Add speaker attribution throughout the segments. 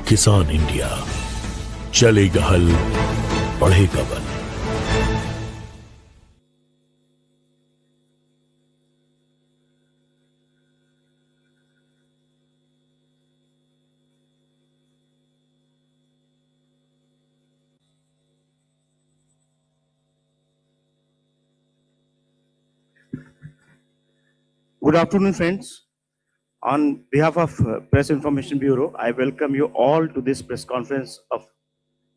Speaker 1: किसान इंडिया, चलेगा हल, बढ़ेगा बल।
Speaker 2: Good afternoon, friends. On behalf of Press Information Bureau, I welcome you all to this press conference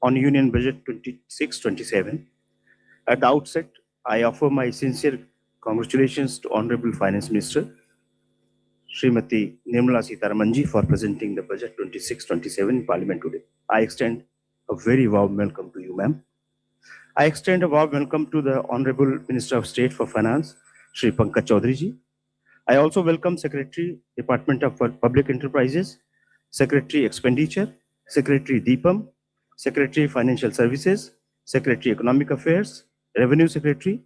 Speaker 2: on Union Budget 26-27. At the outset, I offer my sincere congratulations to Honorable Finance Minister Srimati Nirmala Sitharaman ji for presenting the Budget 26-27 in Parliament today. I extend a very warm welcome to you, ma'am. I extend a warm welcome to the Honorable Minister of State for Finance, Shri Pankaj Chaudhary ji. I also welcome Secretary, Department of Public Enterprises, Secretary Expenditure, Secretary Deepam, Secretary Financial Services, Secretary Economic Affairs, Revenue Secretary,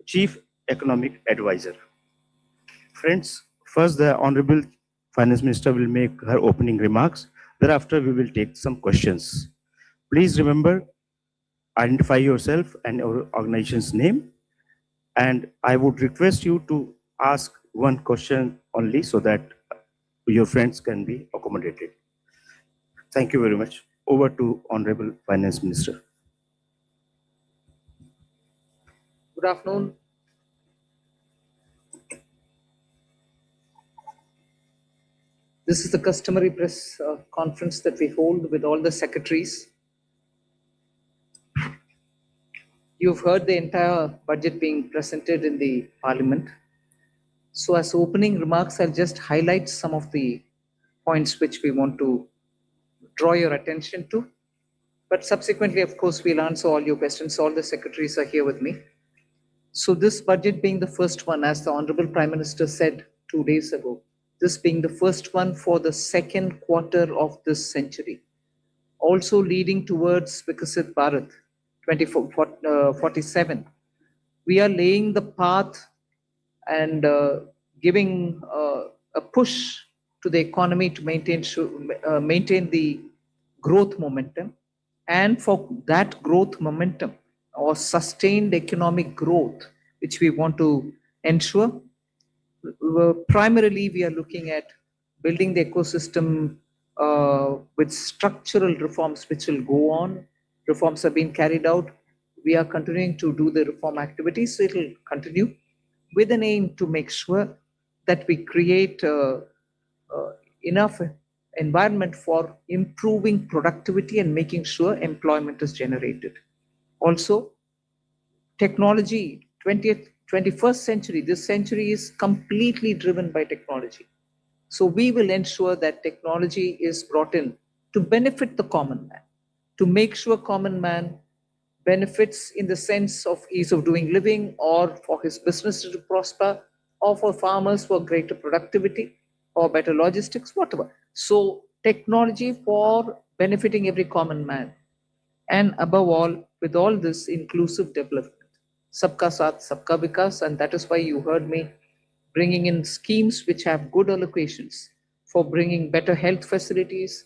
Speaker 2: Chief Economic Advisor. Friends, first the Honorable Finance Minister will make her opening remarks. Thereafter, we will take some questions. Please remember, identify yourself and your organization's name. And I would request you to ask one question only so that your friends can be accommodated. Thank you very much. Over to Honorable Finance Minister.
Speaker 3: Good afternoon. This is the customary press conference that we hold with all the secretaries. You've heard the entire budget being presented in the Parliament. So as opening remarks, I'll just highlight some of the points which we want to draw your attention to. But subsequently, of course, we'll answer all your questions. All the secretaries are here with me. So this budget being the first one, as the Honorable Prime Minister said 2 days ago, this being the first one for the second quarter of this century, also leading towards Vikasit Bharat 2047. We are laying the path and giving a push to the economy to maintain the growth momentum. And for that growth momentum or sustained economic growth, which we want to ensure, primarily we are looking at building the ecosystem with structural reforms which will go on. Reforms have been carried out. We are continuing to do the reform activities. So it will continue with an aim to make sure that we create enough environment for improving productivity and making sure employment is generated. Also, technology, 21st century, this century is completely driven by technology. So we will ensure that technology is brought in to benefit the common man, to make sure common man benefits in the sense of ease of doing living, or for his business to prosper, or for farmers for greater productivity or better logistics, whatever. So technology for benefiting every common man. And above all, with all this, inclusive development. Sabka Saath, Sabka Vikas, and that is why you heard me bringing in schemes which have good allocations for bringing better health facilities,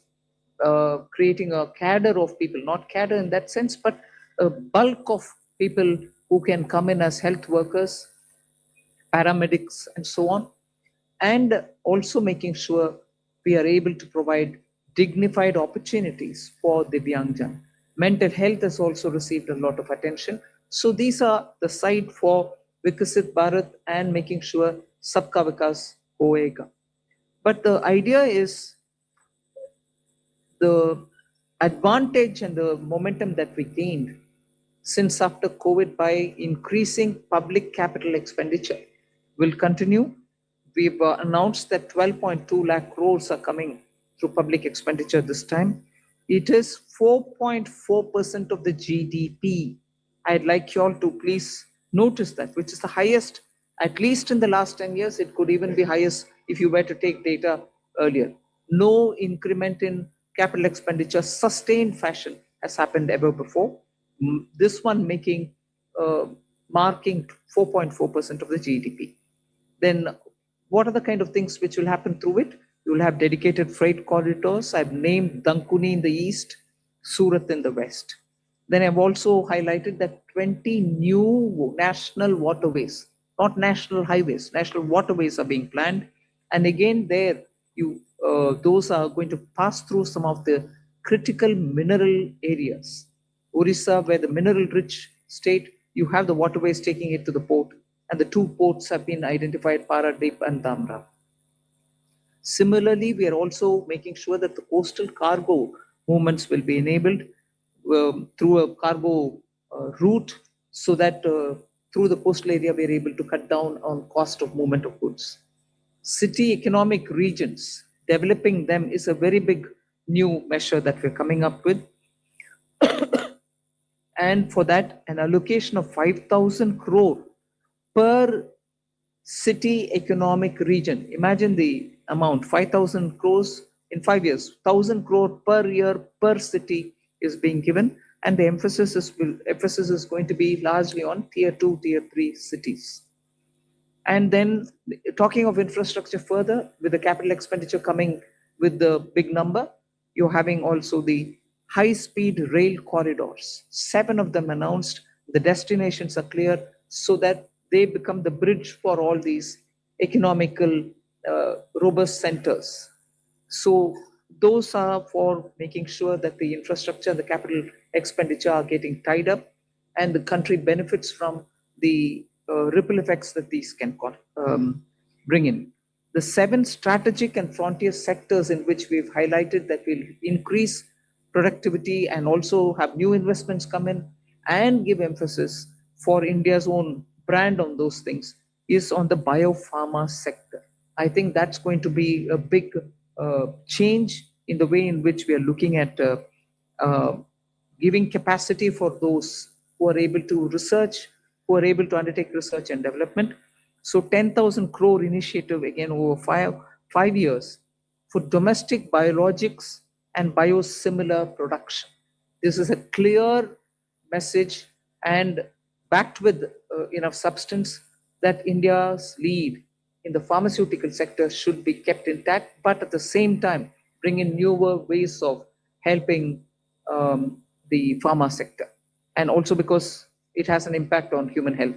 Speaker 3: creating a cadre of people, not cadre in that sense, but a bulk of people who can come in as health workers, paramedics, and so on. And also making sure we are able to provide dignified opportunities for Divyangjan. Mental health has also received a lot of attention. So these are the side for Vikasit Bharat and making sure Sabka Vikas hoega. But the idea is the advantage and the momentum that we gained since after COVID by increasing public capital expenditure will continue. We've announced that 12.2 lakh crores are coming through public expenditure this time. It is 4.4% of the GDP. I'd like you all to please notice that, which is the highest, at least in the last 10 years. It could even be highest if you were to take data earlier. No increment in capital expenditure, sustained fashion has happened ever before. This one marking 4.4% of the GDP. Then what are the kind of things which will happen through it? You will have dedicated freight corridors. I've named Dankuni in the east, Surat in the west. Then I've also highlighted that 20 new national waterways, not national highways, national waterways are being planned. And again, there those are going to pass through some of the critical mineral areas. Orissa, where the mineral rich state, you have the waterways taking it to the port, and the two ports have been identified, Paradip and Dhamra. Similarly, we are also making sure that the coastal cargo movements will be enabled through a cargo route, so that through the coastal area we are able to cut down on cost of movement of goods. City economic regions, developing them is a very big new measure that we're coming up with. And for that, an allocation of 5,000 crore per city economic region. Imagine the amount, 5,000 crores in 5 years, 1,000 crore per year per city is being given. And the emphasis is going to be largely on tier 2, tier 3 cities. And then talking of infrastructure further, with the capital expenditure coming with the big number, you're having also the high-speed rail corridors. 7 of them announced. The destinations are clear, so that they become the bridge for all these economical robust centers. So those are for making sure that the infrastructure, the capital expenditure are getting tied up, and the country benefits from the ripple effects that these can bring in. The 7 strategic and frontier sectors in which we've highlighted that will increase productivity and also have new investments come in and give emphasis for India's own brand on those things is on the biopharma sector. I think that's going to be a big change in the way in which we are looking at giving capacity for those who are able to research, who are able to undertake research and development. So 10,000 crore initiative again over five years for domestic biologics and biosimilar production. This is a clear message and backed with enough substance that India's lead in the pharmaceutical sector should be kept intact, but at the same time bring in newer ways of helping the pharma sector, and also because it has an impact on human health.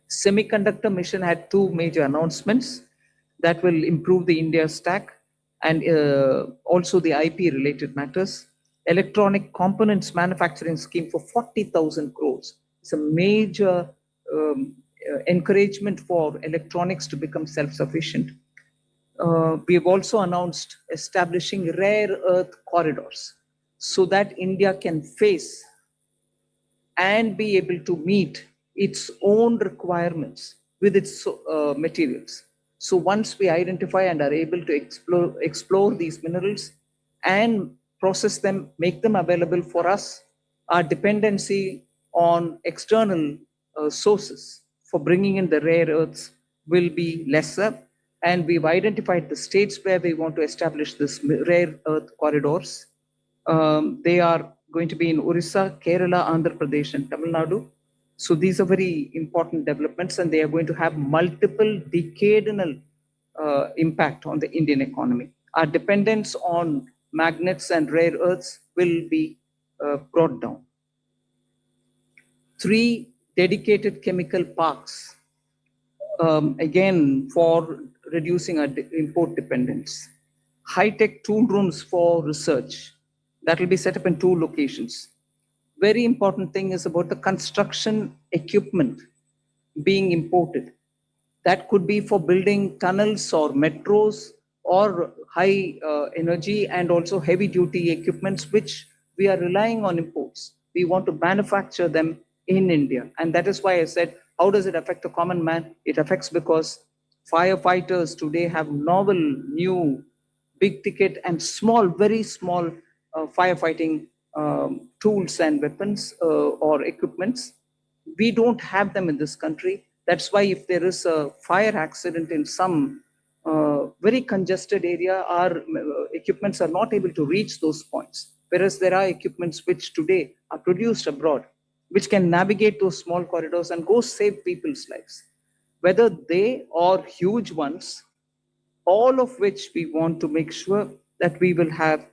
Speaker 3: Semiconductor mission had 2 major announcements that will improve the India stack and also the IP related matters. Electronic components manufacturing scheme for 40,000 crores. It's a major encouragement for electronics to become self-sufficient. We have also announced establishing rare earth corridors so that India can face and be able to meet its own requirements with its materials. So once we identify and are able to explore these minerals and process them, make them available for us, our dependency on external sources for bringing in the rare earths will be lesser. And we've identified the states where we want to establish this rare earth corridors. They are going to be in Orissa, Kerala, Andhra Pradesh, and Tamil Nadu. So these are very important developments, and they are going to have multiple decadal impact on the Indian economy. Our dependence on magnets and rare earths will be brought down. 3 dedicated chemical parks, again for reducing our import dependence. High-tech tool rooms for research that will be set up in 2 locations. Very important thing is about the construction equipment being imported. That could be for building tunnels or metros or high energy and also heavy duty equipments, which we are relying on imports. We want to manufacture them in India. And that is why I said, how does it affect the common man? It affects because firefighters today have novel, new, big ticket and small, very small firefighting tools and weapons or equipments. We don't have them in this country. That's why if there is a fire accident in some very congested area, our equipments are not able to reach those points. Whereas there are equipments which today are produced abroad, which can navigate those small corridors and go save people's lives. Whether they or huge ones, all of which we want to make sure that we will have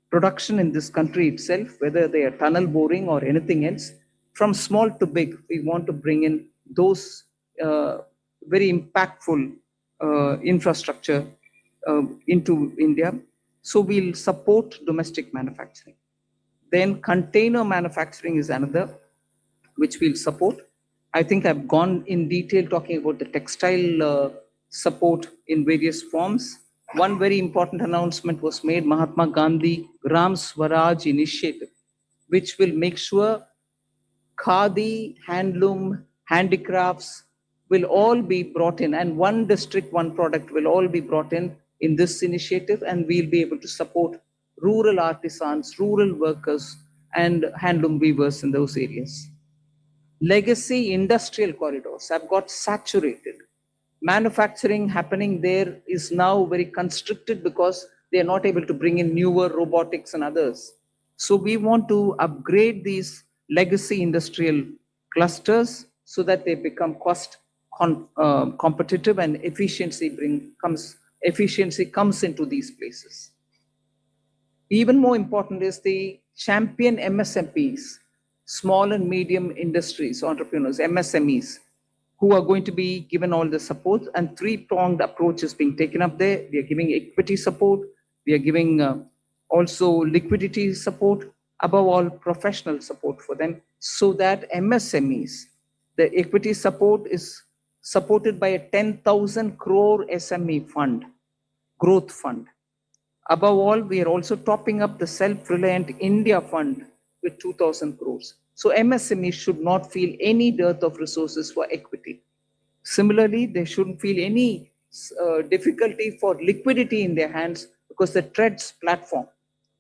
Speaker 3: production in this country itself, whether they are tunnel boring or anything else, from small to big. We want to bring in those very impactful infrastructure into India. So we'll support domestic manufacturing. Then container manufacturing is another which we'll support. I think I've gone in detail talking about the textile support in various forms. One very important announcement was made, Mahatma Gandhi Gram Swaraj initiative, which will make sure khadi, handloom, handicrafts will all be brought in, and one district, one product will all be brought in this initiative, and we'll be able to support rural artisans, rural workers, and handloom weavers in those areas. Legacy industrial corridors have got saturated. Manufacturing happening there is now very constricted because they are not able to bring in newer robotics and others. So we want to upgrade these legacy industrial clusters so that they become cost competitive and efficiency comes into these places. Even more important is the champion MSMEs, small and medium industries, entrepreneurs, MSMEs, who are going to be given all the support, and three-pronged approach is being taken up there. We are giving equity support, we are giving also liquidity support, above all professional support for them, so that MSMEs, the equity support is supported by a 10,000 crore SME fund, growth fund. Above all, we are also topping up the Self-Reliant India Fund with 2,000 crores. So MSMEs should not feel any dearth of resources for equity. Similarly, they shouldn't feel any difficulty for liquidity in their hands, because the TREADS platform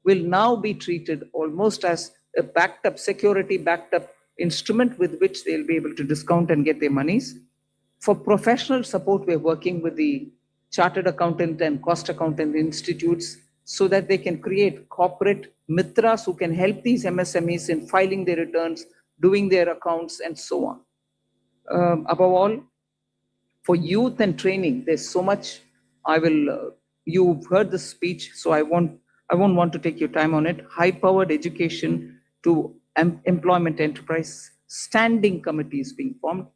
Speaker 3: will now be treated almost as a backed up, security backed up instrument with which they'll be able to discount and get their monies. For professional support, we're working with the chartered accountant and cost accountant institutes so that they can create corporate mitras who can help these MSMEs in filing their returns, doing their accounts, and so on. Above all, for youth and training, there's so much. You've heard the speech, so I won't want to take your time on it. High-powered education to employment enterprise, standing committees being formed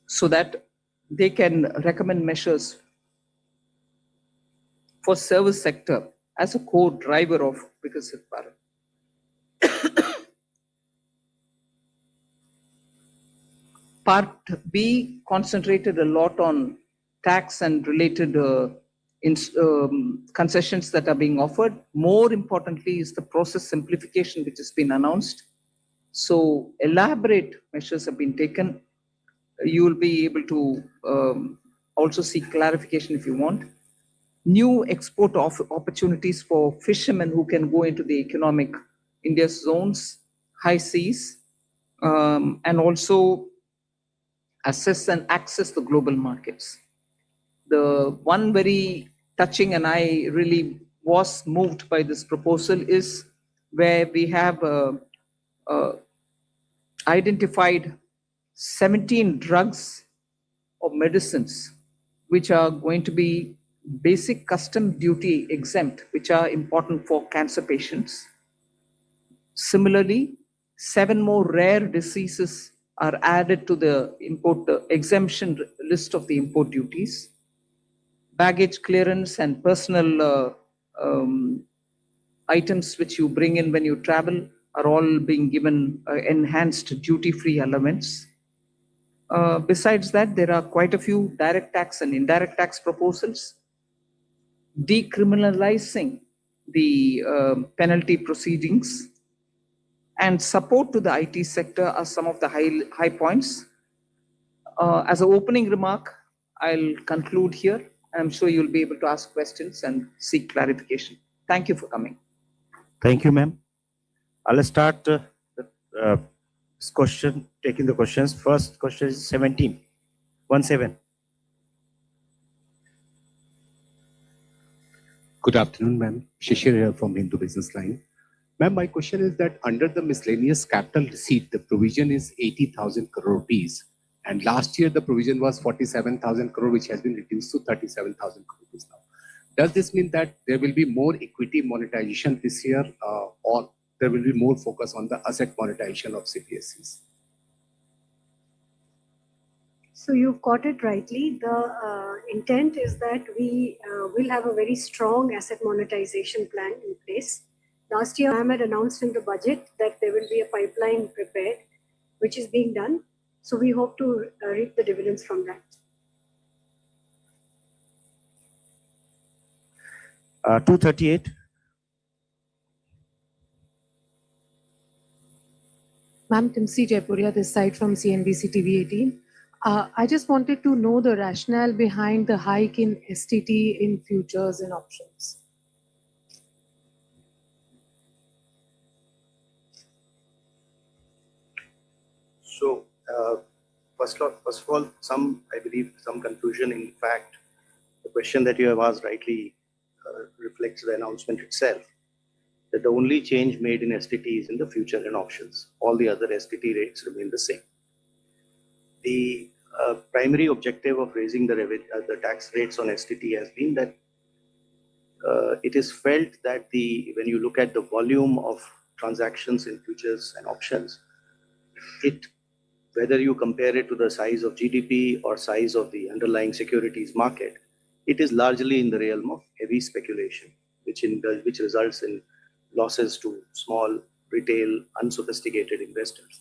Speaker 3: so that they can recommend measures for service sector as a core driver of Viksit Bharat. Part B concentrated a lot on tax and related concessions that are being offered. More importantly is the process simplification which has been announced. So elaborate measures have been taken. You will be able to also seek clarification if you want. New export opportunities for fishermen who can go into the economic India's zones, high seas, and also assess and access the global markets. The one very touching, and I really was moved by this proposal, is where we have identified 17 drugs or medicines which are going to be basic custom duty exempt, which are important for cancer patients. Similarly, 7 more rare diseases are added to the import exemption list of the import duties. Baggage clearance and personal items which you bring in when you travel are all being given enhanced duty-free allowance. Besides that, there are quite a few direct tax and indirect tax proposals. Decriminalizing the penalty proceedings and support to the IT sector are some of the high points. As an opening remark, I'll conclude here. I'm sure you'll be able to ask questions and seek clarification. Thank you for coming.
Speaker 2: Thank you, ma'am. I'll start this question, taking the questions. First question is 17.
Speaker 4: Good afternoon, ma'am. Shishir here from Hindu Business Line. Ma'am, my question is that under the miscellaneous capital receipt, the provision is 80,000 crore rupees. And last year, the provision was 47,000 crore, which has been reduced to 37,000 crores now. Does this mean that there will be more equity monetization this year, or there will be more focus on the asset monetization of CPSEs?
Speaker 5: So you've got it rightly. The intent is that we will have a very strong asset monetization plan in place. Last year, I had announced in the budget that there will be a pipeline prepared, which is being done. So we hope to reap the dividends from that.
Speaker 2: 238.
Speaker 6: Ma'am, Timsi Jaipuria, this side from CNBC TV 18. I just wanted to know the rationale behind the hike in STT in futures and options.
Speaker 2: So, first of all, I believe some confusion. In fact, the question that you have asked rightly reflects the announcement itself, that the only change made in STT is in the future and options. All the other STT rates remain the same. The primary objective of raising the tax rates on STT has been that it is felt that when you look at the volume of transactions in futures and options, whether you compare it to the size of GDP or size of the underlying securities market, it is largely in the realm of heavy speculation, which results in losses to small, retail, unsophisticated investors.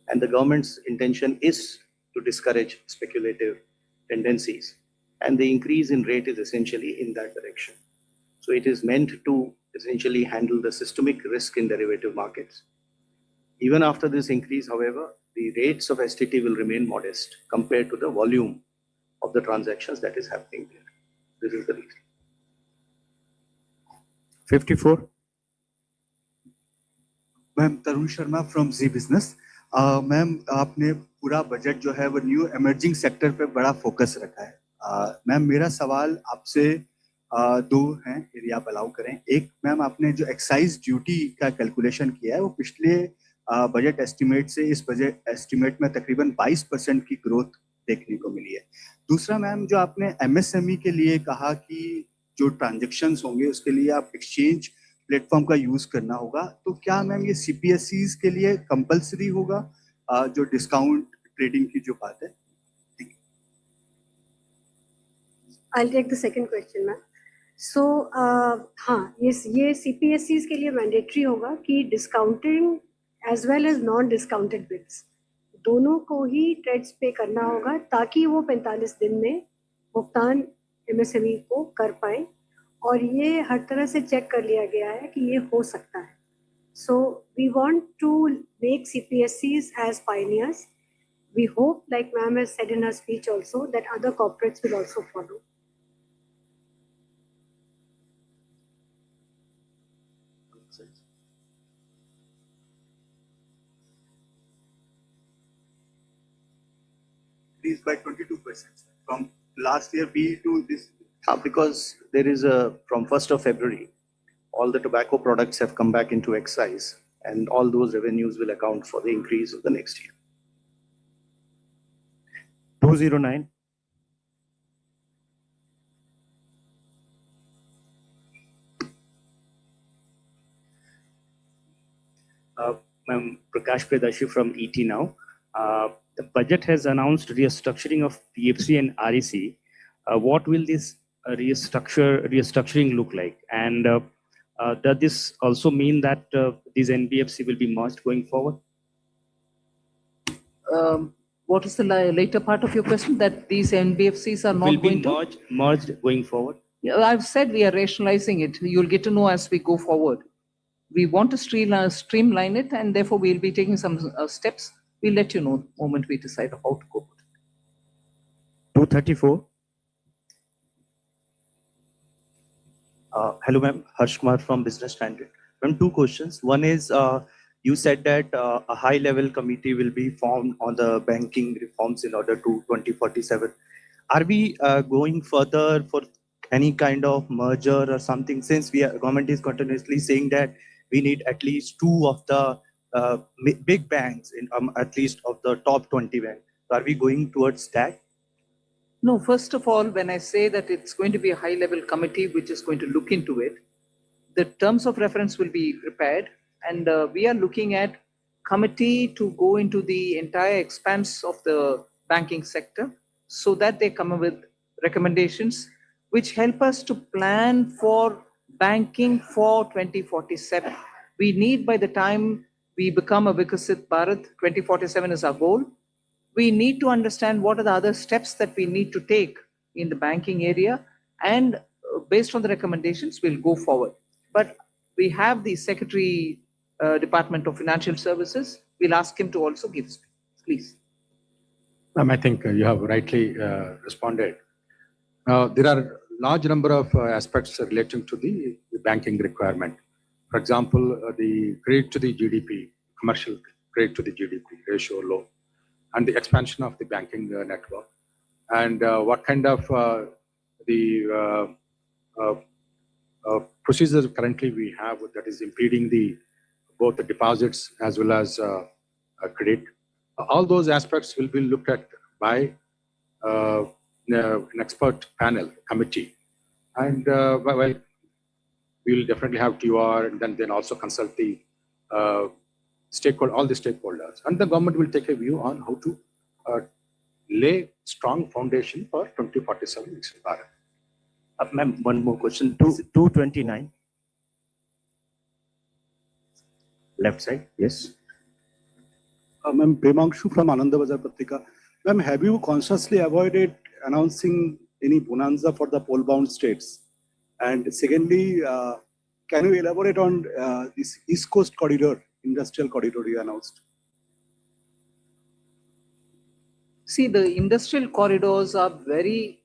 Speaker 2: And the government's intention is to discourage speculative tendencies. And the increase in rate is essentially in that direction. So it is meant to essentially handle the systemic risk in derivative markets. Even after this increase, however, the rates of STT will remain modest compared to the volume of the transactions that is happening there. This is the reason. 54.
Speaker 7: Ma'am Tarun Sharma from Zee Business. Ma'am आपने पूरा budget जो है वो new emerging sector पे बड़ा focus रखा है। Ma'am मेरा सवाल आपसे दो हैं, यदि आप अलाउ करें। एक, मैम आपने जो एक्साइज ड्यूटी का कैलकुलेशन किया है वो पिछले बजट एस्टिमेट से इस बजट एस्टिमेट में तकरीबन 22% की ग्रोथ देखने को मिली है। दूसरा, मैम जो आपने एमएसएमई के लिए कहा कि जो ट्रांजैक्शंस होंगे उसके लिए आप एक्सचेंज प्लेटफॉर्म का यूज करना होगा, तो क्या मैम ये सीपीएसईज के लिए कंपलसरी होगा जो डिस्काउंट ट्रेडिंग की जो बात है?
Speaker 5: I'll take the second question, ma'am. So, हाँ, ये CPSEs के लिए मैंडेटरी होगा कि discounting as well as non discounted bills दोनों को ही ट्रेड्स पे करना होगा ताकि वो 45 दिन में भुगतान एमएसएमई को कर पाए, और ये हर तरह से चेक कर लिया गया है कि ये हो सकता है. So we want to make CPSEs as pioneers. We hope, like ma'am has said in her speech also, that other corporates will also follow.
Speaker 7: Increased by 22% from last year B to this.
Speaker 2: Because there is from 1st of February, all the tobacco products have come back into excise, and all those revenues will account for the increase of the next year. 209.
Speaker 8: I'm Prakash Predashi from ET now. The budget has announced restructuring of PFC and REC. What will this restructuring look like? And does this also mean that these NBFC will be merged going forward?
Speaker 3: What is the later part of your question? That these NBFCs are not
Speaker 8: will
Speaker 3: going
Speaker 8: be
Speaker 3: to?
Speaker 8: merged going forward?
Speaker 3: Yeah, I've said we are rationalizing it. You'll get to know as we go forward. We want to streamline it, and therefore we'll be taking some steps. We'll let you know the moment we decide how to go.
Speaker 2: 234.
Speaker 9: Hello, ma'am. Harsh Kumar from Business Standard. Ma'am, two questions. One is, you said that a high-level committee will be formed on the banking reforms in order to 2047. Are we going further for any kind of merger or something? Since government is continuously saying that we need at least two of the big banks, in at least of the top 20 banks. Are we going towards that?
Speaker 3: No, first of all, when I say that it's going to be a high-level committee which is going to look into it, the terms of reference will be prepared, and we are looking at committee to go into the entire expanse of the banking sector so that they come up with recommendations which help us to plan for banking for 2047. We need, by the time we become a Vikasit Bharat, 2047 is our goal. We need to understand what are the other steps that we need to take in the banking area, and based on the recommendations, we'll go forward. But we have the Secretary, Department of Financial Services. We'll ask him to also give speech. Please.
Speaker 10: I think you have rightly responded. There are large number of aspects relating to the banking requirement. For example, the credit to the GDP, commercial credit to the GDP ratio low, and the expansion of the banking network, and what kind of the procedure currently we have that is impeding both the deposits as well as credit. All those aspects will be looked at by an expert panel committee, and well, we will definitely have TUR, and then also consult the all the stakeholders, and the government will take a view on how to lay strong foundation for 2047 Viksit Bharat.
Speaker 2: Ma'am, one more question. 229. Left side, yes.
Speaker 11: Ma'am, Premangshu from Ananda Bazar Patrika. Ma'am, have you consciously avoided announcing any bonanza for the poll-bound states? And secondly, can you elaborate on this East Coast corridor, industrial corridor you announced?
Speaker 3: See, the industrial corridors are very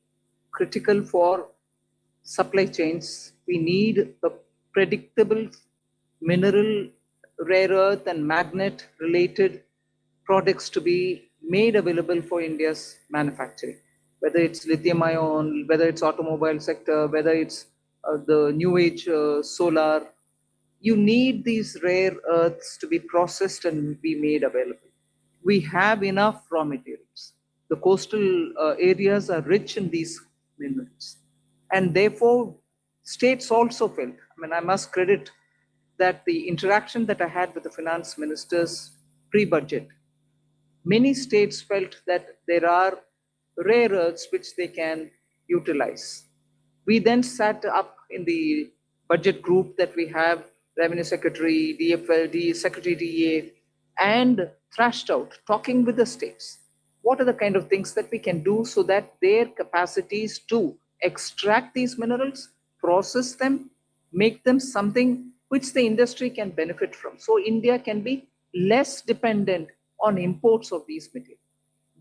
Speaker 3: critical for supply chains. We need a predictable mineral, rare earth, and magnet related products to be made available for India's manufacturing, whether it's lithium ion, whether it's automobile sector, whether it's the new age solar. You need these rare earths to be processed and be made available. We have enough raw materials. The coastal areas are rich in these minerals. And therefore, states also felt, I must credit that the interaction that I had with the finance ministers pre-budget, many states felt that there are rare earths which they can utilize. We then sat up in the budget group that we have, Revenue Secretary, DFL, Secretary DA, and thrashed out, talking with the states. What are the kind of things that we can do so that their capacities to extract these minerals, process them, make them something which the industry can benefit from. So India can be less dependent on imports of these materials.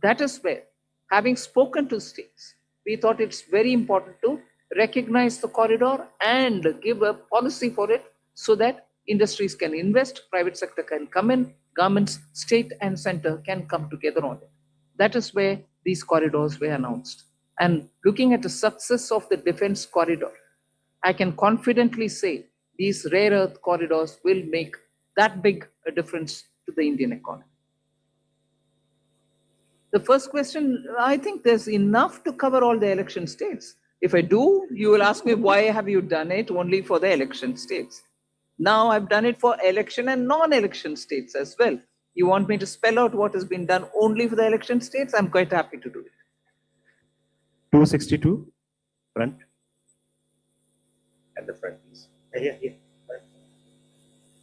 Speaker 3: That is where, having spoken to states, we thought it's very important to recognize the corridor and give a policy for it so that industries can invest, private sector can come in, governments, state and center can come together on it. That is where these corridors were announced. And looking at the success of the defense corridor, I can confidently say these rare earth corridors will make that big a difference to the Indian economy. The first question, I think there's enough to cover all the election states. If I do, you will ask me, why have you done it only for the election states? Now I've done it for election and non-election states as well. You want me to spell out what has been done only for the election states? I'm quite happy to do it.
Speaker 2: 262, front. At the front, please. Yeah.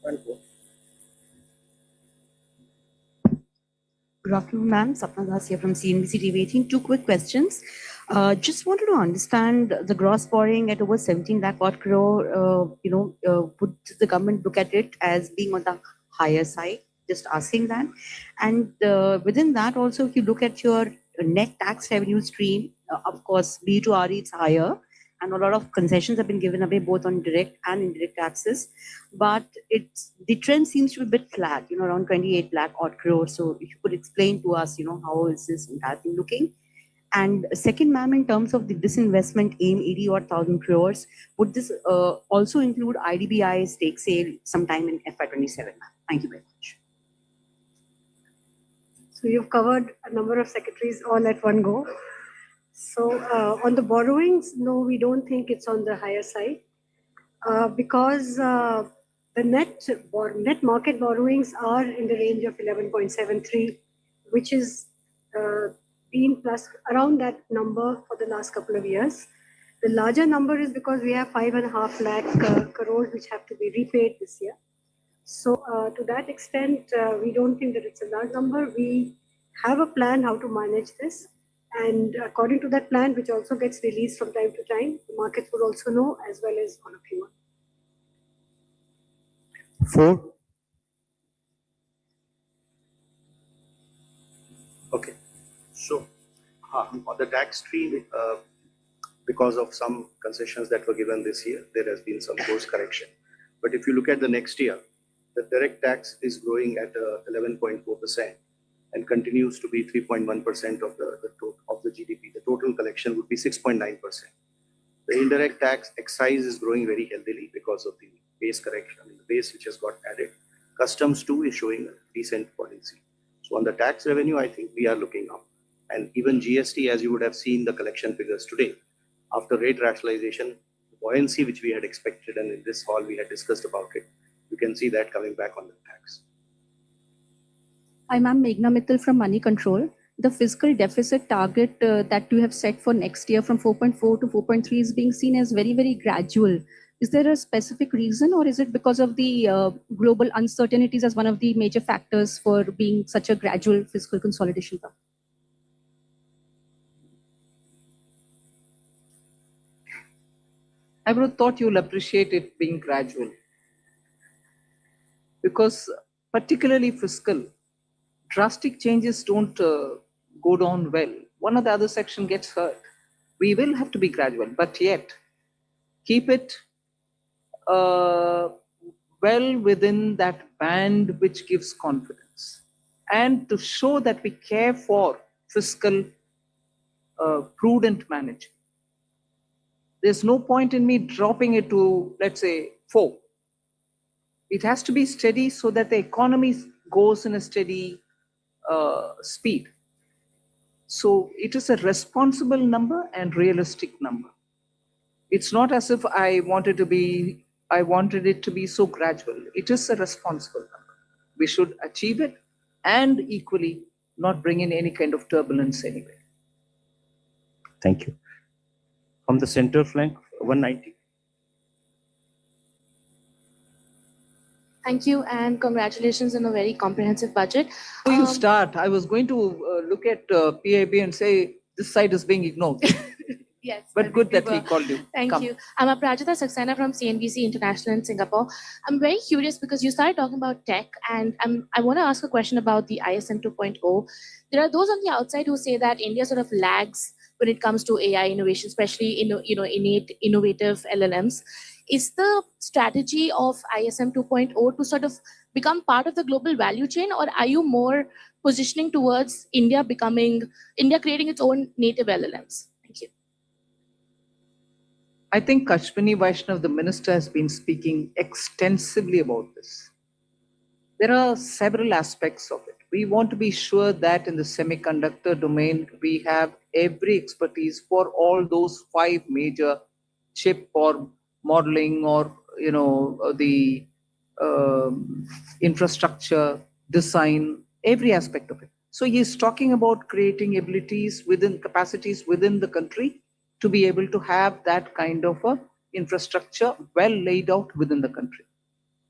Speaker 2: Front.
Speaker 12: Good afternoon, ma'am. Sapna Das here from CNBC TV 18. Two quick questions. Just wanted to understand the gross borrowing at over 17 lakh odd crore. Would the government look at it as being on the higher side? Just asking that. And within that also, if you look at your net tax revenue stream, of course, B2RE it's higher, and a lot of concessions have been given away both on direct and indirect taxes. But the trend seems to be a bit flat, around 28 lakh odd crore. So if you could explain to us, how is this entire thing looking? And second, ma'am, in terms of the disinvestment aim, 80 odd thousand crores, would this also include IDBI stake sale sometime in FY27, ma'am? Thank you very much.
Speaker 5: So you've covered a number of secretaries all at one go. So on the borrowings, no, we don't think it's on the higher side because the net market borrowings are in the range of 11.73, which is been plus around that number for the last couple of years. The larger number is because we have 5.5 lakh crores which have to be repaid this year. So to that extent, we don't think that it's a large number. We have a plan how to manage this. And according to that plan, which also gets released from time to time, the markets would also know as well as all of you.
Speaker 2: 4.
Speaker 13: Okay. So on the tax tree, because of some concessions that were given this year, there has been some course correction. But if you look at the next year, the direct tax is growing at 11.4% and continues to be 3.1% of the GDP. The total collection would be 6.9%. The indirect tax excise is growing very healthily because of the base correction, the base which has got added. Customs too is showing a decent policy. So on the tax revenue, I think we are looking up. And even GST, as you would have seen the collection figures today, after rate rationalization, the buoyancy which we had expected, and in this hall we had discussed about it, you can see that coming back on the tax.
Speaker 12: Hi, ma'am. Meghna Mittal from Money Control. The fiscal deficit target that you have set for next year from 4.4 to 4.3 is being seen as very, very gradual. Is there a specific reason, or is it because of the global uncertainties as one of the major factors for being such a gradual fiscal consolidation?
Speaker 3: I would have thought you'll appreciate it being gradual. Because particularly fiscal, drastic changes don't go down well. One or the other section gets hurt. We will have to be gradual, but yet keep it well within that band which gives confidence, and to show that we care for fiscal prudent management. There's no point in me dropping it to, let's say, 4. It has to be steady so that the economy goes in a steady speed. So it is a responsible number and realistic number. It's not as if I wanted it to be so gradual. It is a responsible number. We should achieve it and equally not bring in any kind of turbulence anywhere.
Speaker 2: Thank you. From the center flank, 190.
Speaker 14: Thank you and congratulations on a very comprehensive budget.
Speaker 3: Before you start, I was going to look at PIB and say this side is being ignored.
Speaker 14: Yes.
Speaker 3: But good that he called you.
Speaker 14: Thank you. I'm Aprajita Saxena from CNBC International in Singapore. I'm very curious because you started talking about tech, and I want to ask a question about the ISM 2.0. There are those on the outside who say that India sort of lags when it comes to AI innovation, especially innate innovative LLMs. Is the strategy of ISM 2.0 to sort of become part of the global value chain, or are you more positioning towards India creating its own native LLMs? Thank you.
Speaker 3: I think Kashmini Vaishnav, the minister, has been speaking extensively about this. There are several aspects of it. We want to be sure that in the semiconductor domain, we have every expertise for all those 5 major chip or modeling or the infrastructure, design, every aspect of it. So he's talking about creating abilities capacities within the country to be able to have that kind of a infrastructure well laid out within the country.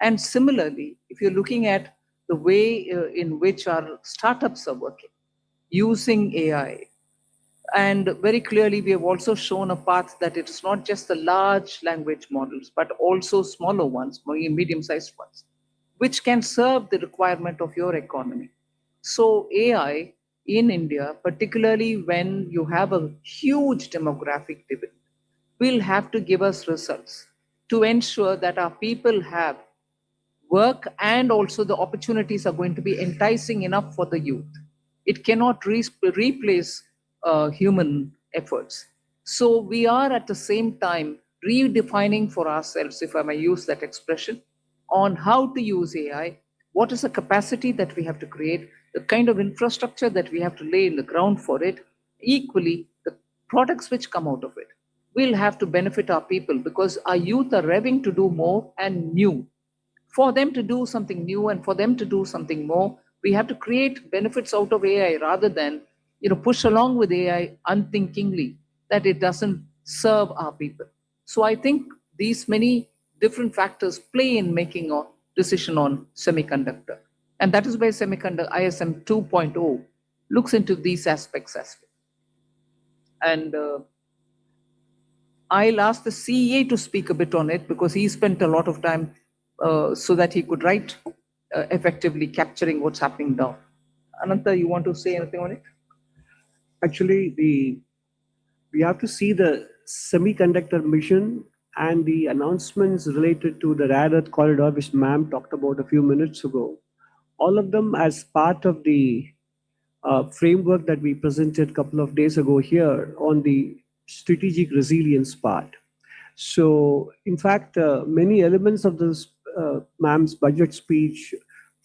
Speaker 3: And similarly, if you're looking at the way in which our startups are working, using AI, and very clearly we have also shown a path that it is not just the large language models, but also smaller ones, medium-sized ones, which can serve the requirement of your economy. So AI in India, particularly when you have a huge demographic dividend, will have to give us results to ensure that our people have work and also the opportunities are going to be enticing enough for the youth. It cannot replace human efforts. So we are at the same time redefining for ourselves, if I may use that expression, on how to use AI, what is the capacity that we have to create, the kind of infrastructure that we have to lay in the ground for it, equally, the products which come out of it will have to benefit our people, because our youth are revving to do more and new. For them to do something new and for them to do something more, we have to create benefits out of AI rather than, push along with AI unthinkingly that it doesn't serve our people. So I think these many different factors play in making a decision on semiconductor. And that is where semiconductor ISM 2.0 looks into these aspects as well. And I'll ask the CEA to speak a bit on it, because he spent a lot of time so that he could write effectively capturing what's happening now. Ananta, you want to say anything on it?
Speaker 15: Actually, we have to see the semiconductor mission and the announcements related to the rare earth corridor, which ma'am talked about a few minutes ago. All of them as part of the framework that we presented a couple of days ago here on the strategic resilience part. So, in fact, many elements of this ma'am's budget speech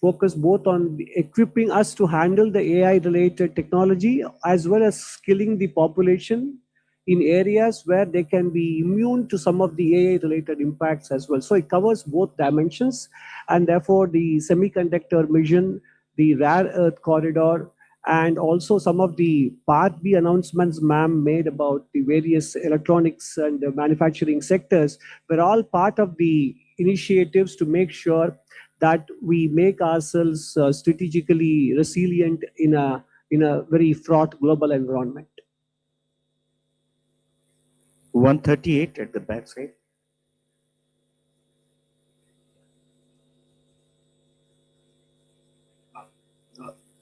Speaker 15: focus both on equipping us to handle the AI-related technology as well as skilling the population in areas where they can be immune to some of the AI-related impacts as well. So it covers both dimensions, and therefore the semiconductor mission, the rare earth corridor, and also some of the Part B announcements ma'am made about the various electronics and manufacturing sectors were all part of the initiatives to make sure that we make ourselves strategically resilient in a very fraught global environment.
Speaker 2: 138 at the back side.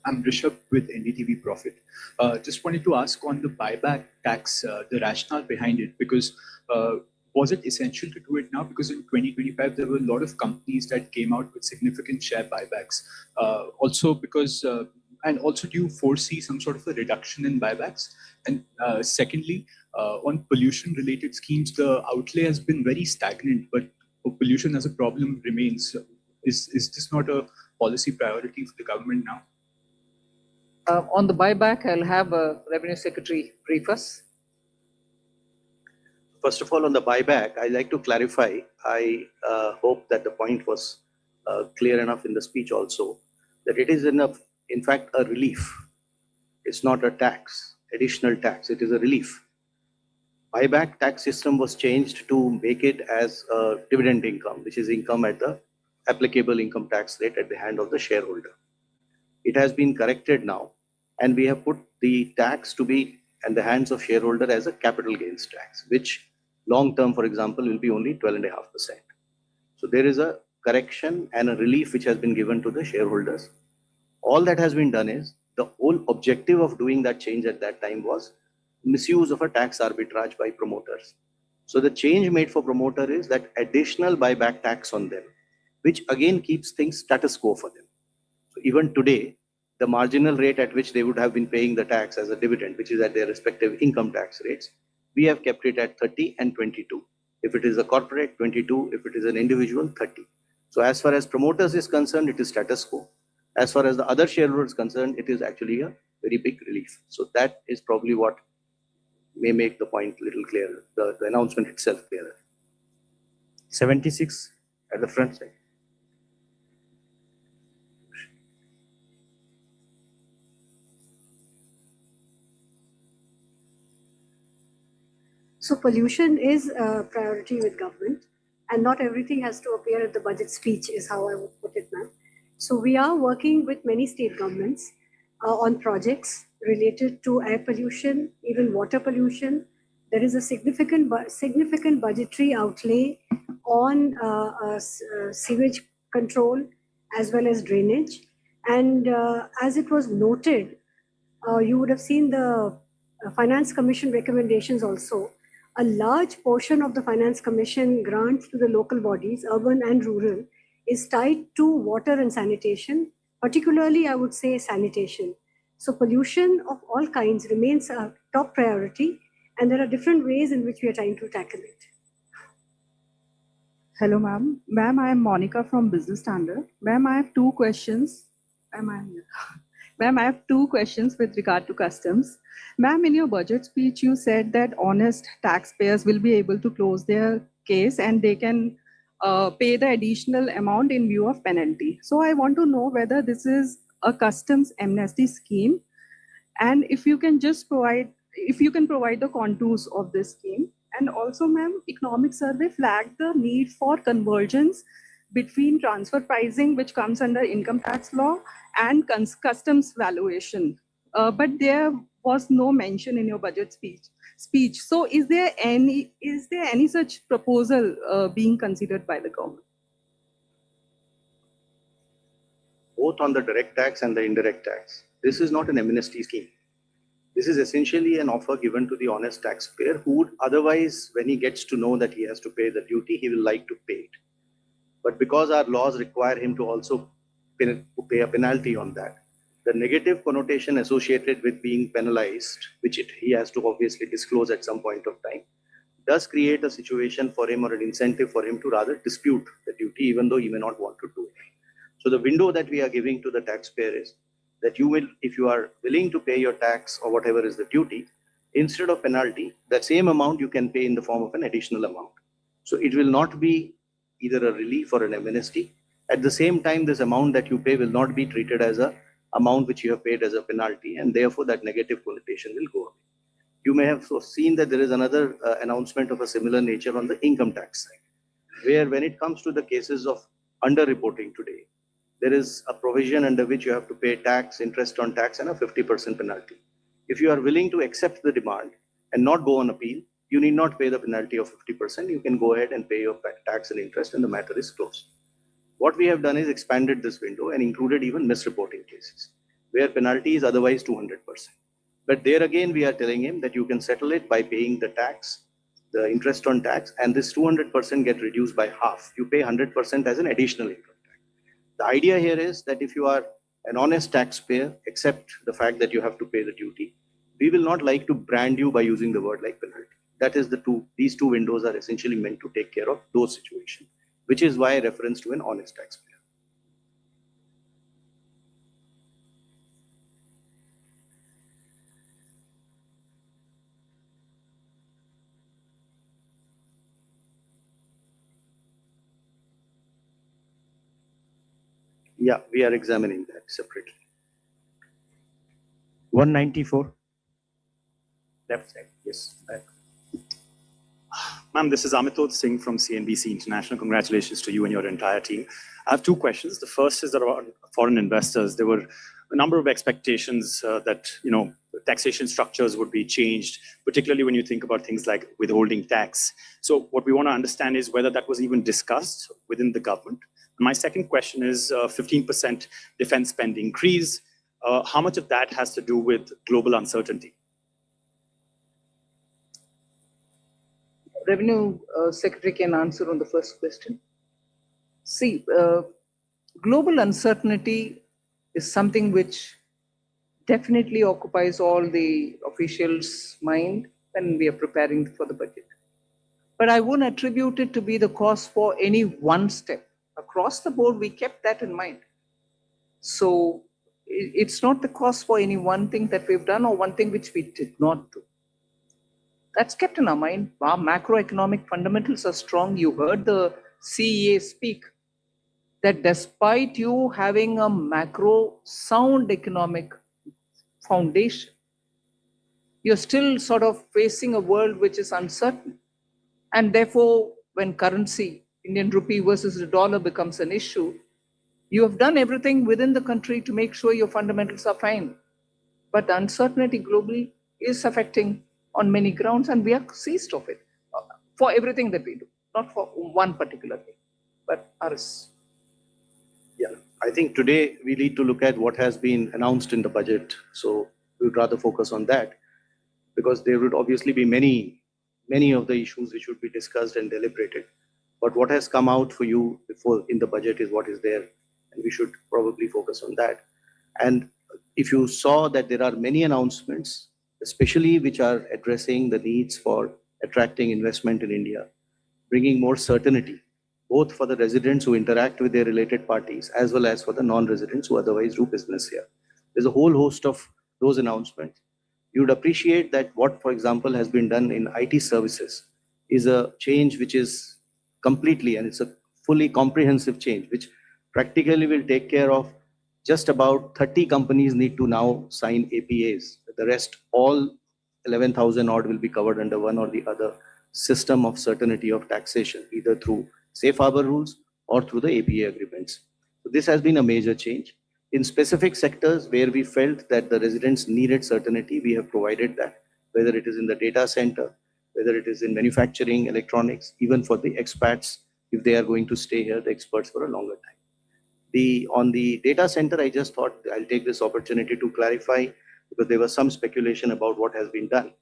Speaker 16: I'm Rishabh with NDTV Profit. Just wanted to ask on the buyback tax, the rationale behind it, because was it essential to do it now? Because in 2025, there were a lot of companies that came out with significant share buybacks. Also because, and also do you foresee some sort of a reduction in buybacks? And secondly, on pollution related schemes, the outlay has been very stagnant, but pollution as a problem remains. Is this not a policy priority for the government now?
Speaker 3: On the buyback, I'll have a Revenue Secretary brief us.
Speaker 13: First of all, on the buyback, I'd like to clarify. I hope that the point was clear enough in the speech also, that it is in fact, a relief. It's not a tax, additional tax. It is a relief. Buyback tax system was changed to make it as a dividend income, which is income at the applicable income tax rate at the hand of the shareholder. It has been corrected now, and we have put the tax to be in the hands of shareholder as a capital gains tax, which long term, for example, will be only 12.5%. So there is a correction and a relief which has been given to the shareholders. All that has been done is, the whole objective of doing that change at that time was misuse of a tax arbitrage by promoters. So the change made for promoter is that additional buyback tax on them, which again keeps things status quo for them. So even today, the marginal rate at which they would have been paying the tax as a dividend, which is at their respective income tax rates, we have kept it at 30 and 22. If it is a corporate, 22. If it is an individual, 30. So as far as promoters is concerned, it is status quo. As far as the other shareholders is concerned, it is actually a very big relief. So that is probably what may make the point a little clearer, the announcement itself clearer.
Speaker 2: 76 at the front side.
Speaker 5: So pollution is a priority with government, and not everything has to appear at the budget speech is how I would put it, ma'am. So we are working with many state governments on projects related to air pollution, even water pollution. There is a significant budgetary outlay on sewage control as well as drainage. And as it was noted, you would have seen the Finance Commission recommendations also. A large portion of the Finance Commission grants to the local bodies, urban and rural, is tied to water and sanitation, particularly I would say sanitation. So pollution of all kinds remains a top priority, and there are different ways in which we are trying to tackle it.
Speaker 17: Hello, ma'am. Ma'am, I am Monica from Business Standard. Ma'am, I have two questions. Ma'am, I have two questions with regard to customs. Ma'am, in your budget speech, you said that honest taxpayers will be able to close their case and they can pay the additional amount in view of penalty. So I want to know whether this is a customs amnesty scheme, and if you can just provide the contours of this scheme. And also, ma'am, economic survey flagged the need for convergence between transfer pricing, which comes under income tax law, and customs valuation. But there was no mention in your budget speech. So is there any such proposal being considered by the government?
Speaker 13: Both on the direct tax and the indirect tax. This is not an amnesty scheme. This is essentially an offer given to the honest taxpayer who would otherwise, when he gets to know that he has to pay the duty, he will like to pay it. But because our laws require him to also pay a penalty on that, the negative connotation associated with being penalized, which he has to obviously disclose at some point of time, does create a situation for him or an incentive for him to rather dispute the duty, even though he may not want to do it. So the window that we are giving to the taxpayer is that you will, if you are willing to pay your tax or whatever is the duty, instead of penalty, that same amount you can pay in the form of an additional amount. So it will not be either a relief or an amnesty. At the same time, this amount that you pay will not be treated as a amount which you have paid as a penalty, and therefore that negative connotation will go away. You may have seen that there is another announcement of a similar nature on the income tax side, where when it comes to the cases of underreporting today, there is a provision under which you have to pay tax, interest on tax, and a 50% penalty. If you are willing to accept the demand and not go on appeal, you need not pay the penalty of 50%. You can go ahead and pay your tax and interest, and the matter is closed. What we have done is expanded this window and included even misreporting cases, where penalty is otherwise 200%. But there again, we are telling him that you can settle it by paying the tax, the interest on tax, and this 200% get reduced by half. You pay 100% as an additional income. The idea here is that if you are an honest taxpayer, accept the fact that you have to pay the duty. We will not like to brand you by using the word like penalty. That is these two windows are essentially meant to take care of those situations, which is why reference to an honest taxpayer. Yeah, we are examining that separately.
Speaker 2: 194. Left side, yes. Back.
Speaker 18: Ma'am, this is Amitod Singh from CNBC International. Congratulations to you and your entire team. I have two questions. The first is around foreign investors. There were a number of expectations that taxation structures would be changed, particularly when you think about things like withholding tax. So what we want to understand is whether that was even discussed within the government. My second question is 15% defense spend increase. How much of that has to do with global uncertainty?
Speaker 3: Revenue Secretary can answer on the first question. See, global uncertainty is something which definitely occupies all the officials' mind when we are preparing for the budget. But I won't attribute it to be the cause for any one step. Across the board, we kept that in mind. So it's not the cause for any one thing that we've done or one thing which we did not do. That's kept in our mind. Our macroeconomic fundamentals are strong. You heard the CEA speak that despite you having a macro sound economic foundation, you're still sort of facing a world which is uncertain. And therefore, when currency, Indian rupee versus the dollar becomes an issue, you have done everything within the country to make sure your fundamentals are fine. But the uncertainty globally is affecting on many grounds, and we are seized of it for everything that we do, not for one particular thing, but ours.
Speaker 13: Yeah, I think today we need to look at what has been announced in the budget. So we would rather focus on that, because there would obviously be many of the issues which would be discussed and deliberated. But what has come out for you before in the budget is what is there, and we should probably focus on that. And if you saw that there are many announcements, especially which are addressing the needs for attracting investment in India, bringing more certainty, both for the residents who interact with their related parties, as well as for the non-residents who otherwise do business here. There's a whole host of those announcements. You would appreciate that what, for example, has been done in IT services is a change which is completely, and it's a fully comprehensive change, which practically will take care of just about 30 companies need to now sign APAs. The rest, all 11,000 odd, will be covered under one or the other system of certainty of taxation, either through safe harbor rules or through the APA agreements. So this has been a major change. In specific sectors where we felt that the residents needed certainty, we have provided that, whether it is in the data center, whether it is in manufacturing, electronics, even for the expats, if they are going to stay here, the experts for a longer time. On the data center, I just thought I'll take this opportunity to clarify, because there was some speculation about what has been done.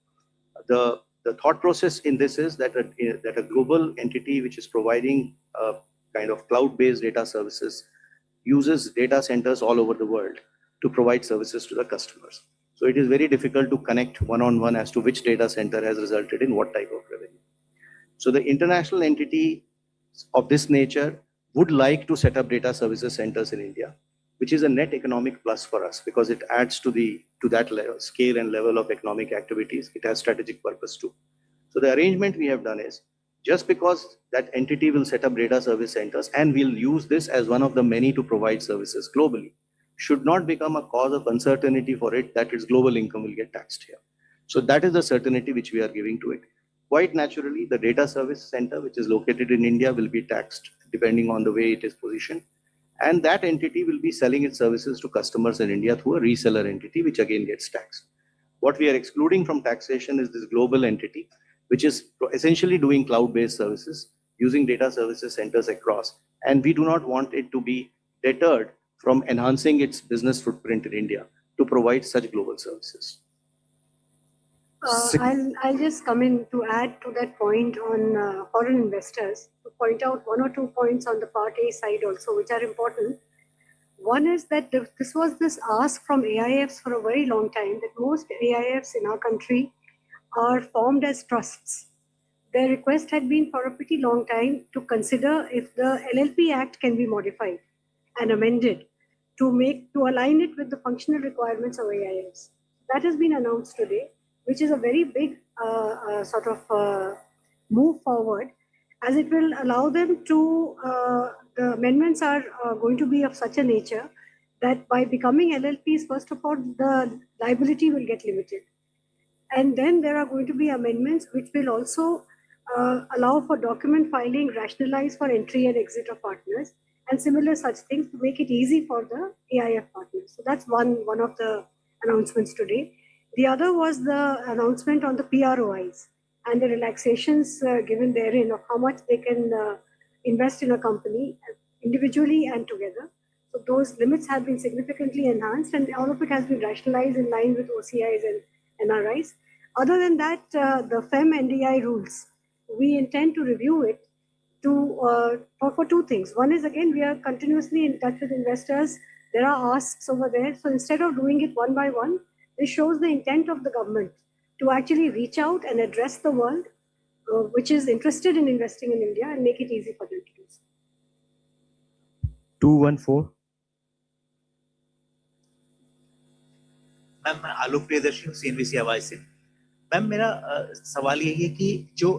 Speaker 13: The thought process in this is that a global entity which is providing a kind of cloud-based data services uses data centers all over the world to provide services to the customers. So it is very difficult to connect one-on-one as to which data center has resulted in what type of revenue. So the international entity of this nature would like to set up data services centers in India, which is a net economic plus for us because it adds to that level, scale and level of economic activities. It has strategic purpose too. So the arrangement we have done is, just because that entity will set up data service centers and will use this as one of the many to provide services globally, should not become a cause of uncertainty for it that its global income will get taxed here. So that is the certainty which we are giving to it. Quite naturally, the data service center, which is located in India, will be taxed depending on the way it is positioned. And that entity will be selling its services to customers in India through a reseller entity, which again gets taxed. What we are excluding from taxation is this global entity, which is essentially doing cloud-based services, using data services centers across. And we do not want it to be deterred from enhancing its business footprint in India to provide such global services.
Speaker 5: I'll just come in to add to that point on foreign investors, to point out one or two points on the Part A side also, which are important. One is that this was this ask from AIFs for a very long time, that most AIFs in our country are formed as trusts. Their request had been for a pretty long time to consider if the LLP Act can be modified and amended to align it with the functional requirements of AIFs. That has been announced today, which is a very big sort of move forward, as it will allow them to, the amendments are going to be of such a nature that by becoming LLPs, first of all, the liability will get limited. And then there are going to be amendments which will also allow for document filing, rationalize for entry and exit of partners, and similar such things to make it easy for the AIF partners. So that's one of the announcements today. The other was the announcement on the PROIs and the relaxations given therein of how much they can invest in a company individually and together. So those limits have been significantly enhanced, and all of it has been rationalized in line with OCIs and NRIs. Other than that, the FEM NDI rules, we intend to review it for two things. One is, again, we are continuously in touch with investors. There are asks over there. So instead of doing it one by one, this shows the intent of the government to actually reach out and address the world which is interested in investing in India and make it easy for them to do so.
Speaker 2: 214.
Speaker 19: Ma'am मैं आलोक प्रियदर्शी हूँ CNBC आवाज से। Ma'am मेरा सवाल यही है कि जो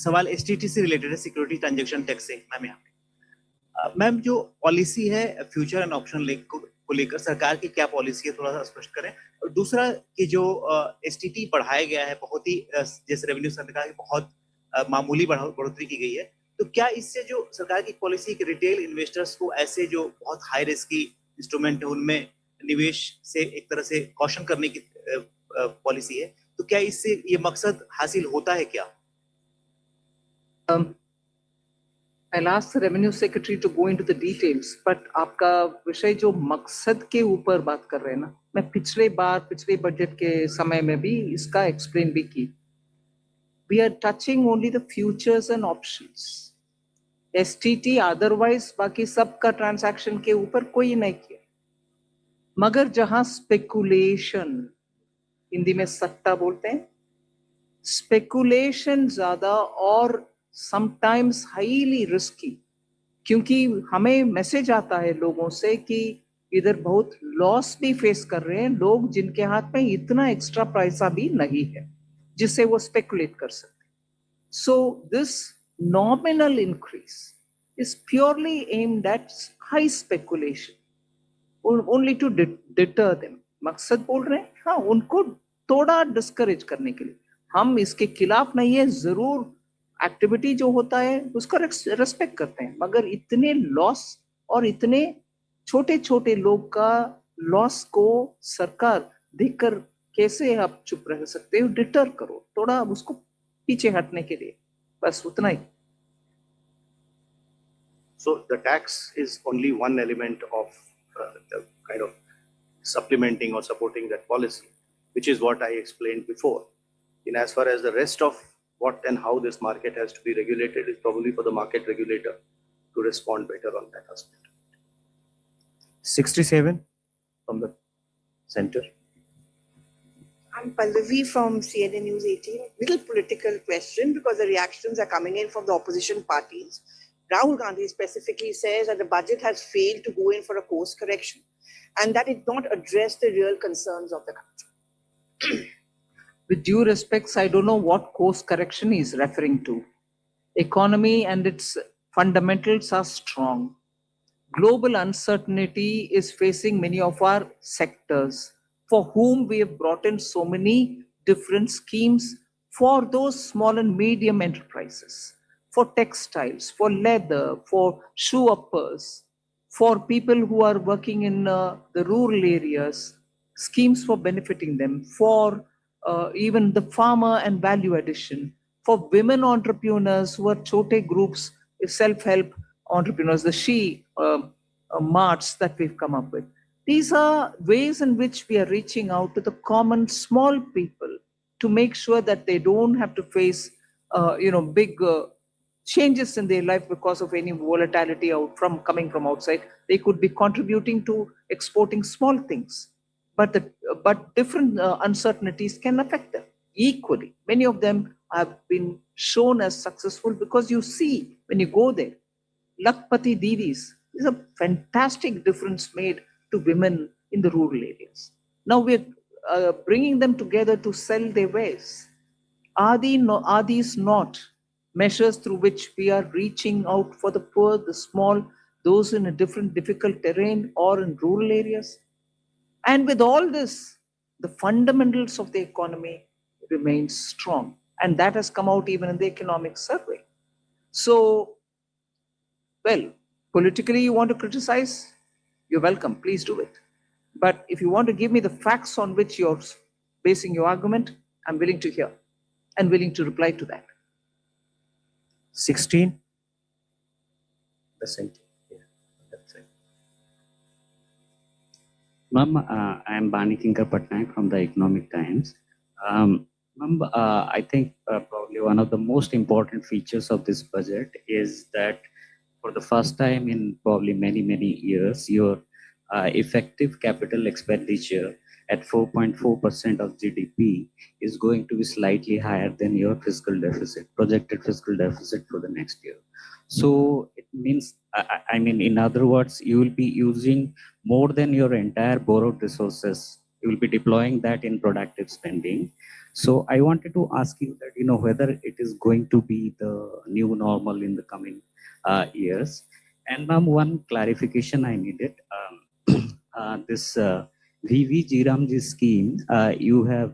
Speaker 19: सवाल STT से रिलेटेड है, सिक्योरिटी ट्रांजैक्शन टैक्स से, मैम यहाँ पे मैम जो पॉलिसी है फ्यूचर एंड ऑप्शन को लेकर सरकार की क्या पॉलिसी है, थोड़ा सा स्पष्ट करें। और दूसरा कि जो STT बढ़ाया गया है, बहुत ही जैसे रेवेन्यू सर ने कहा कि बहुत मामूली बढ़ोतरी की गई है, तो क्या इससे जो सरकार की पॉलिसी के रिटेल इन्वेस्टर्स को ऐसे जो बहुत हाई रिस्क की इंस्ट्रूमेंट है उनमें निवेश से एक तरह से कॉशन करने की पॉलिसी है, तो क्या इससे ये मकसद हासिल होता है क्या?
Speaker 3: I'll ask the Revenue Secretary to go into the details, but आपका विषय जो मकसद के ऊपर बात कर रहे हैं ना, मैं पिछले बजट के समय में भी इसका एक्सप्लेन भी की। We are touching only the futures and options. STT otherwise बाकी सब का ट्रांजैक्शन के ऊपर कोई नहीं किया, मगर जहां स्पेकुलेशन, हिंदी में सट्टा बोलते हैं, स्पेकुलेशन ज्यादा और समटाइम्स हाईली रिस्की, क्योंकि हमें मैसेज आता है लोगों से कि इधर बहुत लॉस भी फेस कर रहे हैं लोग जिनके हाथ में इतना एक्स्ट्रा पैसा भी नहीं है जिससे वो स्पेकुलेट कर सकते. So this nominal increase is purely aimed at high speculation, only to deter them. मकसद बोल रहे हैं हाँ उनको थोड़ा डिस्करेज करने के लिए. हम इसके खिलाफ नहीं है, जरूर एक्टिविटी जो होता है उसका रेस्पेक्ट करते हैं, मगर इतने लॉस और इतने छोटे छोटे लोग का लॉस को सरकार देखकर कैसे आप चुप रह सकते हो. डिटर करो थोड़ा उसको पीछे हटने के लिए, बस उतना ही.
Speaker 13: So the tax is only one element of the kind of supplementing or supporting that policy, which is what I explained before. In as far as the rest of what and how this market has to be regulated is probably for the market regulator to respond better on that aspect.
Speaker 2: 67 from the center.
Speaker 20: I'm Pallavi from CNN News 18. Little political question because the reactions are coming in from the opposition parties. Rahul Gandhi specifically says that the budget has failed to go in for a course correction and that it not address the real concerns of the country.
Speaker 3: With due respects, I don't know what course correction he is referring to. Economy and its fundamentals are strong. Global uncertainty is facing many of our sectors for whom we have brought in so many different schemes for those small and medium enterprises, for textiles, for leather, for shoe uppers, for people who are working in the rural areas, schemes for benefiting them, for even the farmer and value addition, for women entrepreneurs who are chote groups, self-help entrepreneurs, the she marts that we've come up with. These are ways in which we are reaching out to the common small people to make sure that they don't have to face, big changes in their life because of any volatility coming from outside. They could be contributing to exporting small things, but different uncertainties can affect them equally. Many of them have been shown as successful because you see when you go there, Lakpati Didis is a fantastic difference made to women in the rural areas. Now we're bringing them together to sell their wares. Are these not measures through which we are reaching out for the poor, the small, those in a difficult terrain or in rural areas? And with all this, the fundamentals of the economy remain strong. And that has come out even in the economic survey. So, well, politically you want to criticize, you're welcome, please do it. But if you want to give me the facts on which you're basing your argument, I'm willing to hear and willing to reply to that.
Speaker 2: 16, the center. Yeah, that's it.
Speaker 21: Ma'am, I am Bani Kinkar Patnaik from the Economic Times. Ma'am, I think probably one of the most important features of this budget is that for the first time in probably many years, your effective capital expenditure at 4.4% of GDP is going to be slightly higher than your fiscal deficit, projected fiscal deficit for the next year. So it means, I mean, in other words, you will be using more than your entire borrowed resources. You will be deploying that in productive spending. So I wanted to ask you that, whether it is going to be the new normal in the coming years. And ma'am, one clarification I needed. This VV Jiramji scheme, you have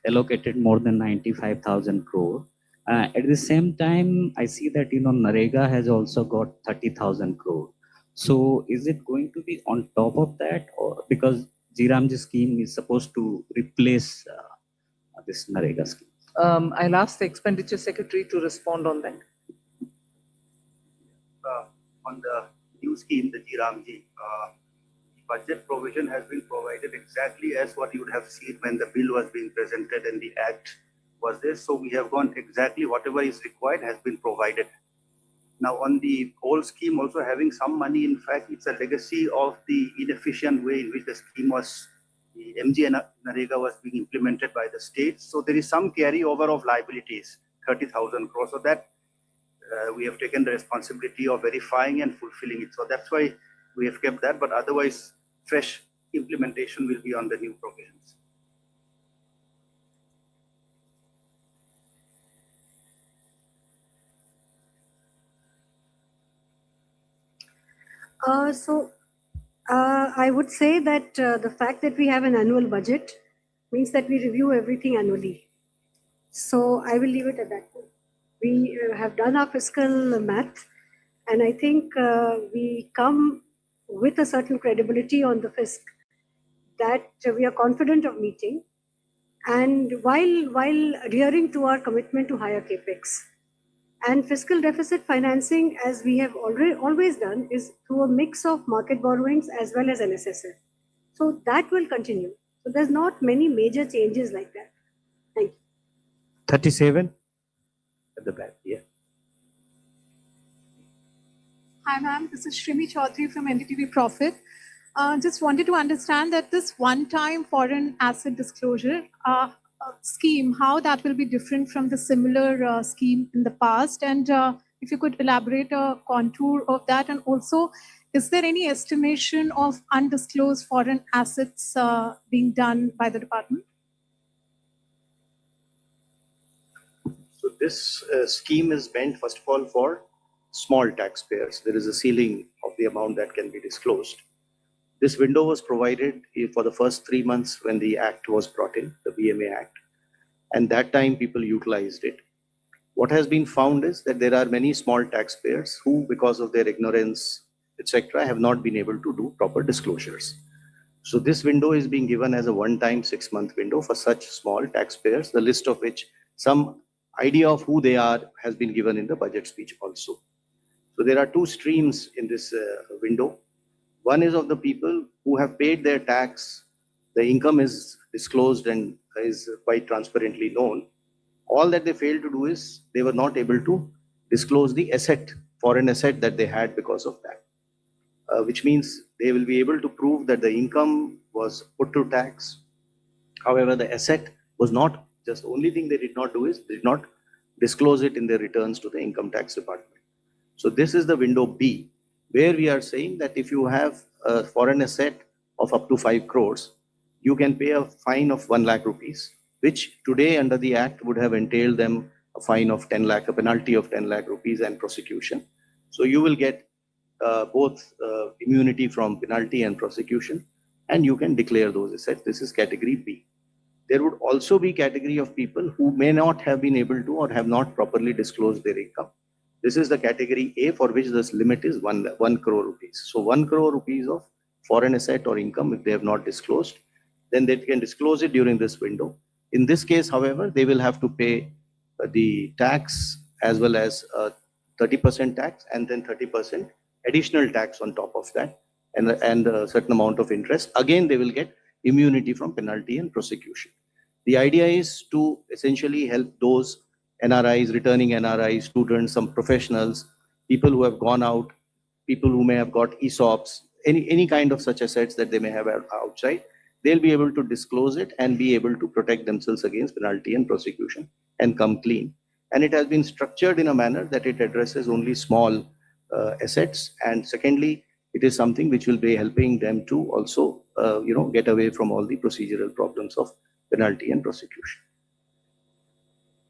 Speaker 21: allocated more than 95,000 crore. At the same time, I see that, Narega has also got 30,000 crore. So is it going to be on top of that, or because Jiramji scheme is supposed to replace this Narega scheme?
Speaker 3: I'll ask the expenditure secretary to respond on that.
Speaker 13: On the new scheme, the Jiramji, budget provision has been provided exactly as what you would have seen when the bill was being presented and the act was there. So we have gone exactly whatever is required has been provided. Now on the old scheme also having some money, in fact, it's a legacy of the inefficient way in which the scheme was, the MG and Narega was being implemented by the states. So there is some carryover of liabilities, 30,000 crores. So that we have taken the responsibility of verifying and fulfilling it. So that's why we have kept that. But otherwise, fresh implementation will be on the new provisions.
Speaker 5: I would say that the fact that we have an annual budget means that we review everything annually. So I will leave it at that. We have done our fiscal math, and I think we come with a certain credibility on the fisc that we are confident of meeting, and while adhering to our commitment to higher capex. And fiscal deficit financing, as we have always done, is through a mix of market borrowings as well as NSSF. So that will continue. So there's not many major changes like that. Thank you.
Speaker 2: 37 at the back, yeah.
Speaker 6: Hi, ma'am. This is Shrimi Chaudhary from NDTV Profit. Just wanted to understand that this one-time foreign asset disclosure scheme, how that will be different from the similar scheme in the past, and if you could elaborate a contour of that, and also, is there any estimation of undisclosed foreign assets being done by the department?
Speaker 13: So this scheme is meant, first of all, for small taxpayers. There is a ceiling of the amount that can be disclosed. This window was provided for the first 3 months when the act was brought in, the BMA Act, and that time people utilized it. What has been found is that there are many small taxpayers who, because of their ignorance, etc., have not been able to do proper disclosures. So this window is being given as a one-time 6-month window for such small taxpayers, the list of which some idea of who they are has been given in the budget speech also. So there are two streams in this window. One is of the people who have paid their tax, the income is disclosed and is quite transparently known. All that they failed to do is they were not able to disclose the asset, foreign asset that they had because of that, which means they will be able to prove that the income was put to tax. However, the asset was not, just the only thing they did not do is they did not disclose it in their returns to the income tax department. So this is the window B, where we are saying that if you have a foreign asset of up to 5 crores, you can pay a fine of 1 lakh rupees, which today under the Act would have entailed them a fine of 10 lakh, a penalty of 10 lakh rupees and prosecution. So you will get both immunity from penalty and prosecution, and you can declare those assets. This is category B. There would also be category of people who may not have been able to or have not properly disclosed their income. This is the category A, for which this limit is 1 crore rupees. So 1 crore rupees of foreign asset or income, if they have not disclosed, then they can disclose it during this window. In this case, however, they will have to pay the tax as well as 30% tax and then 30% additional tax on top of that, and a certain amount of interest. Again, they will get immunity from penalty and prosecution. The idea is to essentially help those NRIs, returning NRIs, students, some professionals, people who have gone out, people who may have got ESOPs, any kind of such assets that they may have outside. They'll be able to disclose it and be able to protect themselves against penalty and prosecution and come clean. And it has been structured in a manner that it addresses only small assets. And secondly, it is something which will be helping them to also, get away from all the procedural problems of penalty and prosecution.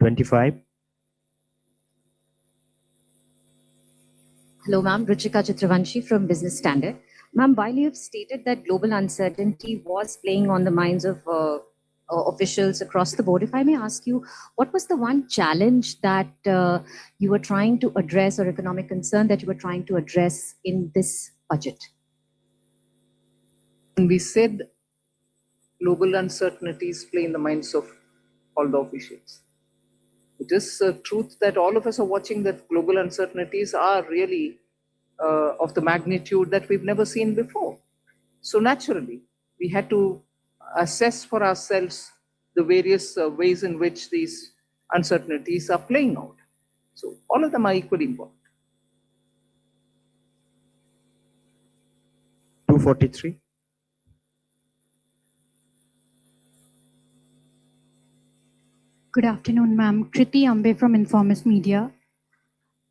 Speaker 2: 25.
Speaker 1: Hello, ma'am. Ruchika Chitravanshi from Business Standard. Ma'am, while you have stated that global uncertainty was playing on the minds of officials across the board, if I may ask you, what was the one challenge that you were trying to address, or economic concern that you were trying to address in this budget?
Speaker 3: We said global uncertainties play in the minds of all the officials. It is a truth that all of us are watching that global uncertainties are really of the magnitude that we've never seen before. So naturally, we had to assess for ourselves the various ways in which these uncertainties are playing out. So all of them are equally important.
Speaker 2: 243.
Speaker 22: Good afternoon, ma'am. Kriti Ambe from Informist Media.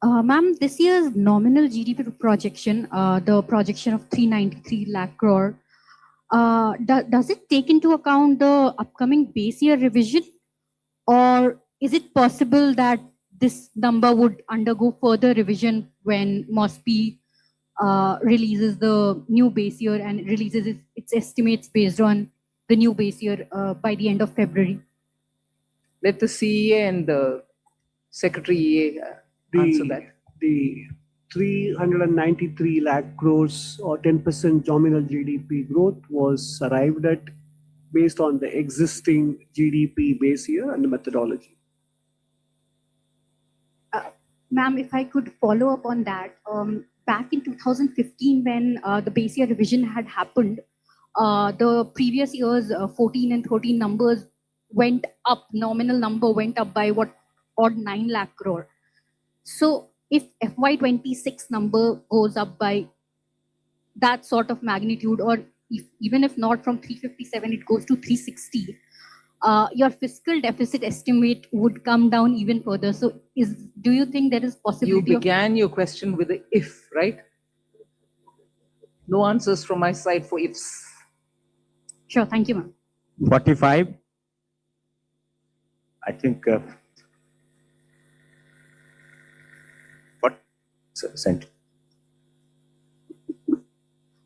Speaker 22: Ma'am, this year's nominal GDP projection, the projection of 393 lakh crore, does it take into account the upcoming base year revision, or is it possible that this number would undergo further revision when MOSPI releases the new base year and releases its estimates based on the new base year by the end of February?
Speaker 3: Let the CEA and the Secretary EA answer that.
Speaker 15: The 393 lakh crores or 10% nominal GDP growth was arrived at based on the existing GDP base year and the methodology.
Speaker 22: Ma'am, if I could follow up on that, back in 2015 when the base year revision had happened, the previous year's 14 and 13 numbers went up, nominal number went up by what, odd 9 lakh crore. So if FY26 number goes up by that sort of magnitude, or even if not from 357, it goes to 360, your fiscal deficit estimate would come down even further. So do you think there is possibility?
Speaker 3: You began your question with the if, right? No answers from my side for ifs.
Speaker 22: Sure, thank you, ma'am.
Speaker 2: 45. I think what sent.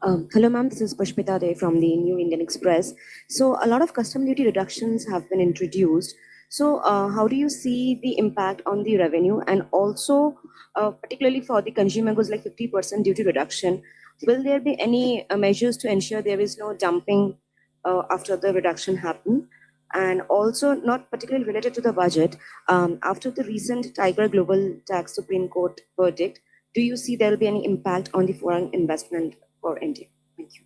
Speaker 4: Hello, ma'am. This is Pushpita Dey from the New Indian Express. So a lot of custom duty reductions have been introduced. So how do you see the impact on the revenue, and also particularly for the consumer goods like 50% duty reduction? Will there be any measures to ensure there is no dumping after the reduction happen? And also, not particularly related to the budget, after the recent Tiger Global Tax Supreme Court verdict, do you see there will be any impact on the foreign investment for India? Thank you.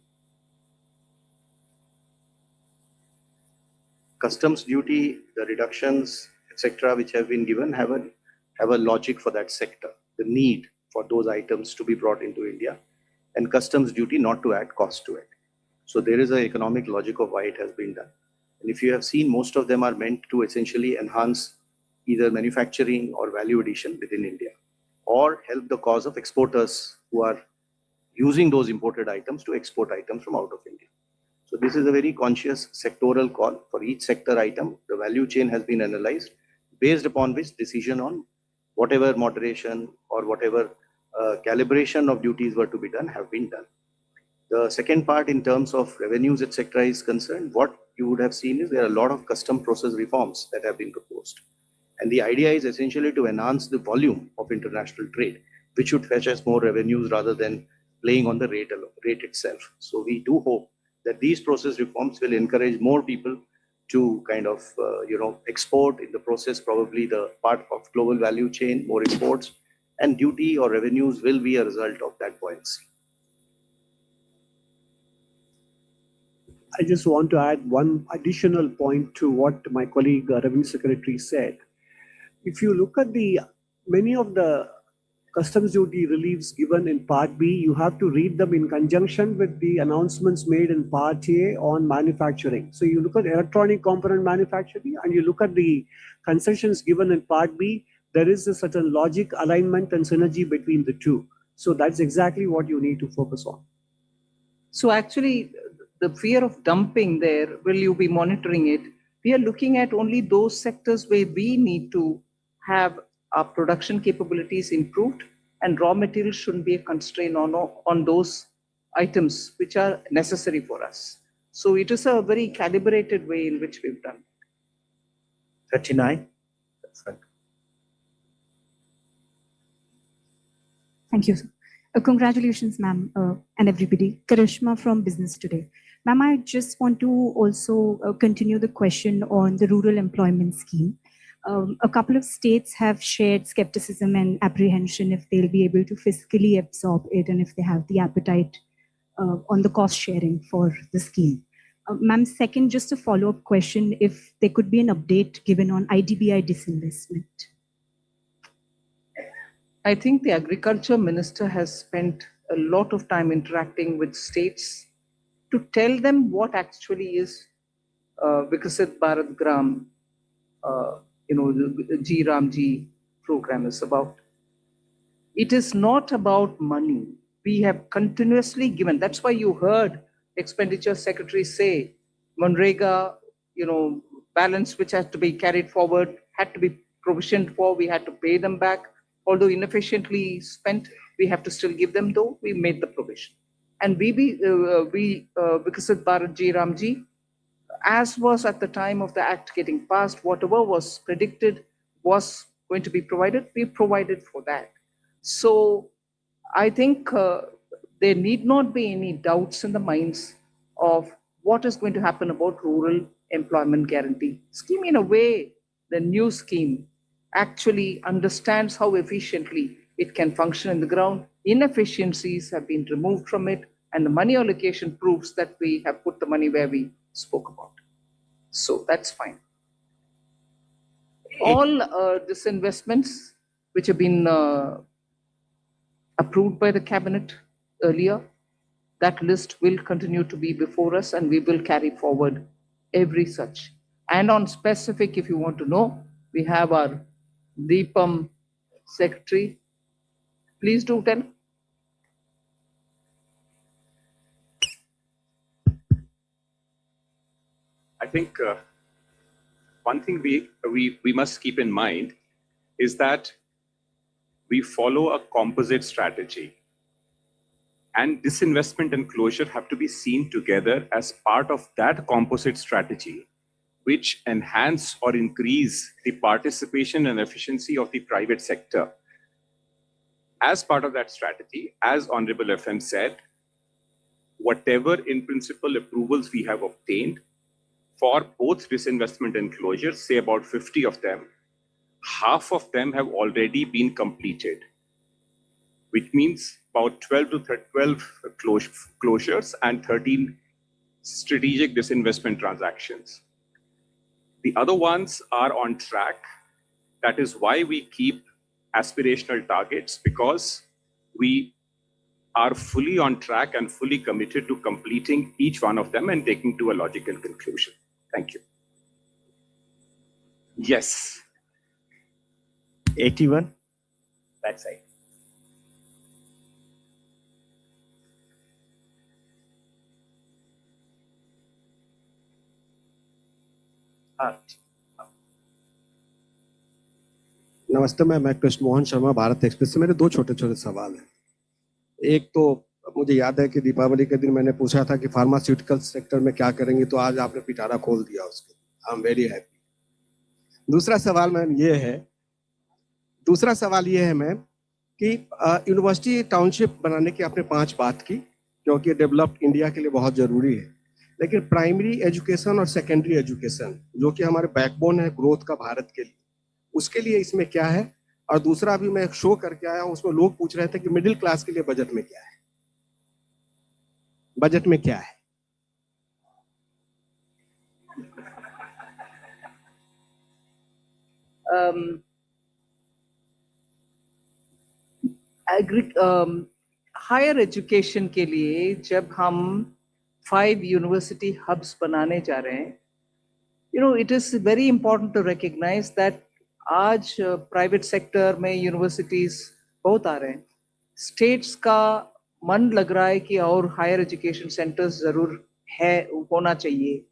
Speaker 13: Customs duty, the reductions, etc., which have been given have a logic for that sector. The need for those items to be brought into India, and customs duty not to add cost to it. So there is an economic logic of why it has been done. And if you have seen, most of them are meant to essentially enhance either manufacturing or value addition within India, or help the cause of exporters who are using those imported items to export items from out of India. So this is a very conscious sectoral call. For each sector item, the value chain has been analyzed, based upon which decision on whatever moderation or whatever calibration of duties were to be done have been done. The second part, in terms of revenues, etc., is concerned, what you would have seen is there are a lot of custom process reforms that have been proposed. And the idea is essentially to enhance the volume of international trade, which should fetch us more revenues rather than playing on the rate itself. So we do hope that these process reforms will encourage more people to kind of, export in the process, probably the part of global value chain, more imports, and duty or revenues will be a result of that buoyancy.
Speaker 15: I just want to add one additional point to what my colleague Revenue Secretary said. If you look at many of the customs duty reliefs given in Part B, you have to read them in conjunction with the announcements made in Part A on manufacturing. So you look at electronic component manufacturing and you look at the concessions given in Part B, there is a certain logic, alignment and synergy between the two. So that's exactly what you need to focus on.
Speaker 3: So actually, the fear of dumping there, will you be monitoring it? We are looking at only those sectors where we need to have our production capabilities improved, and raw materials shouldn't be a constraint on those items which are necessary for us. So it is a very calibrated way in which we've done.
Speaker 2: 39.
Speaker 22: Thank you, sir. Congratulations, ma'am, and everybody. Karishma from Business Today. Ma'am, I just want to also continue the question on the rural employment scheme. A couple of states have shared skepticism and apprehension if they'll be able to fiscally absorb it and if they have the appetite on the cost sharing for the scheme. Ma'am, second, just a follow-up question, if there could be an update given on IDBI disinvestment.
Speaker 3: I think the Agriculture Minister has spent a lot of time interacting with states to tell them what actually is Vikasit Bharat Gram, the G Ramji program is about. It is not about money. We have continuously given. That's why you heard expenditure secretaries say, Manrega, balance which has to be carried forward, had to be provisioned for, we had to pay them back. Although inefficiently spent, we have to still give them, though we made the provision. And Viksit Bharat Ji Ramji, as was at the time of the act getting passed, whatever was predicted was going to be provided, we provided for that. So I think there need not be any doubts in the minds of what is going to happen about rural employment guarantee scheme. In a way, the new scheme actually understands how efficiently it can function in the ground. Inefficiencies have been removed from it, and the money allocation proves that we have put the money where we spoke about. So that's fine. All disinvestments which have been approved by the cabinet earlier, that list will continue to be before us, and we will carry forward every such. And on specific, if you want to know, we have our Deepam secretary. Please do tell.
Speaker 7: I think one thing we must keep in mind is that we follow a composite strategy, and disinvestment and closure have to be seen together as part of that composite strategy, which enhance or increase the participation and efficiency of the private sector. As part of that strategy, as Honorable FM said, whatever in principle approvals we have obtained for both disinvestment and closure, say about 50 of them, half of them have already been completed, which means about 12 closures and 13 strategic disinvestment transactions. The other ones are on track. That is why we keep aspirational targets, because we are fully on track and fully committed to completing each one of them and taking to a logical conclusion. Thank you.
Speaker 2: Yes. 81, backside.
Speaker 8: नमस्ते, मैं Krishna Mohan Sharma, Bharat express से। मेरे दो छोटे छोटे सवाल हैं। एक तो मुझे याद है कि दीपावली के दिन मैंने पूछा था कि फार्मास्यूटिकल सेक्टर में क्या करेंगे, तो आज आपने पिटारा खोल दिया उसके। I am very happy. दूसरा सवाल मैम ये है मैम कि यूनिवर्सिटी टाउनशिप बनाने की आपने 5 बात की, क्योंकि डेवलप्ड इंडिया के लिए बहुत जरूरी है। लेकिन प्राइमरी एजुकेशन और सेकेंडरी एजुकेशन, जो कि हमारे बैकबोन है ग्रोथ का भारत के लिए, उसके लिए इसमें क्या है? और दूसरा, अभी मैं एक शो करके आया हूं, उसमें लोग पूछ रहे थे कि मिडिल क्लास के लिए बजट में क्या है, बजट में क्या है?
Speaker 3: हायर एजुकेशन के लिए जब हम 5 यूनिवर्सिटी हब्स बनाने जा रहे हैं, it is very important to recognize that आज प्राइवेट सेक्टर में यूनिवर्सिटीज बहुत आ रहे हैं। स्टेट्स का मन लग रहा है कि और हायर एजुकेशन सेंटर्स जरूर होना चाहिए।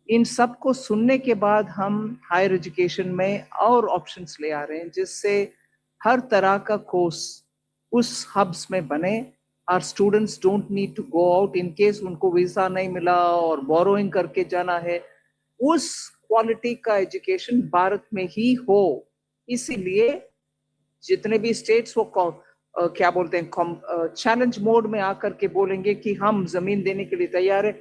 Speaker 3: इन सब को सुनने के बाद हम हायर एजुकेशन में और ऑप्शंस ले आ रहे हैं, जिससे हर तरह का कोर्स उस हब्स में बने। Our students don't need to go out in case उनको वीजा नहीं मिला और बोरोइंग करके जाना है। उस क्वालिटी का एजुकेशन भारत में ही हो, इसीलिए जितने भी स्टेट्स वो क्या बोलते हैं, चैलेंज मोड में आकर के बोलेंगे कि हम जमीन देने के लिए तैयार है।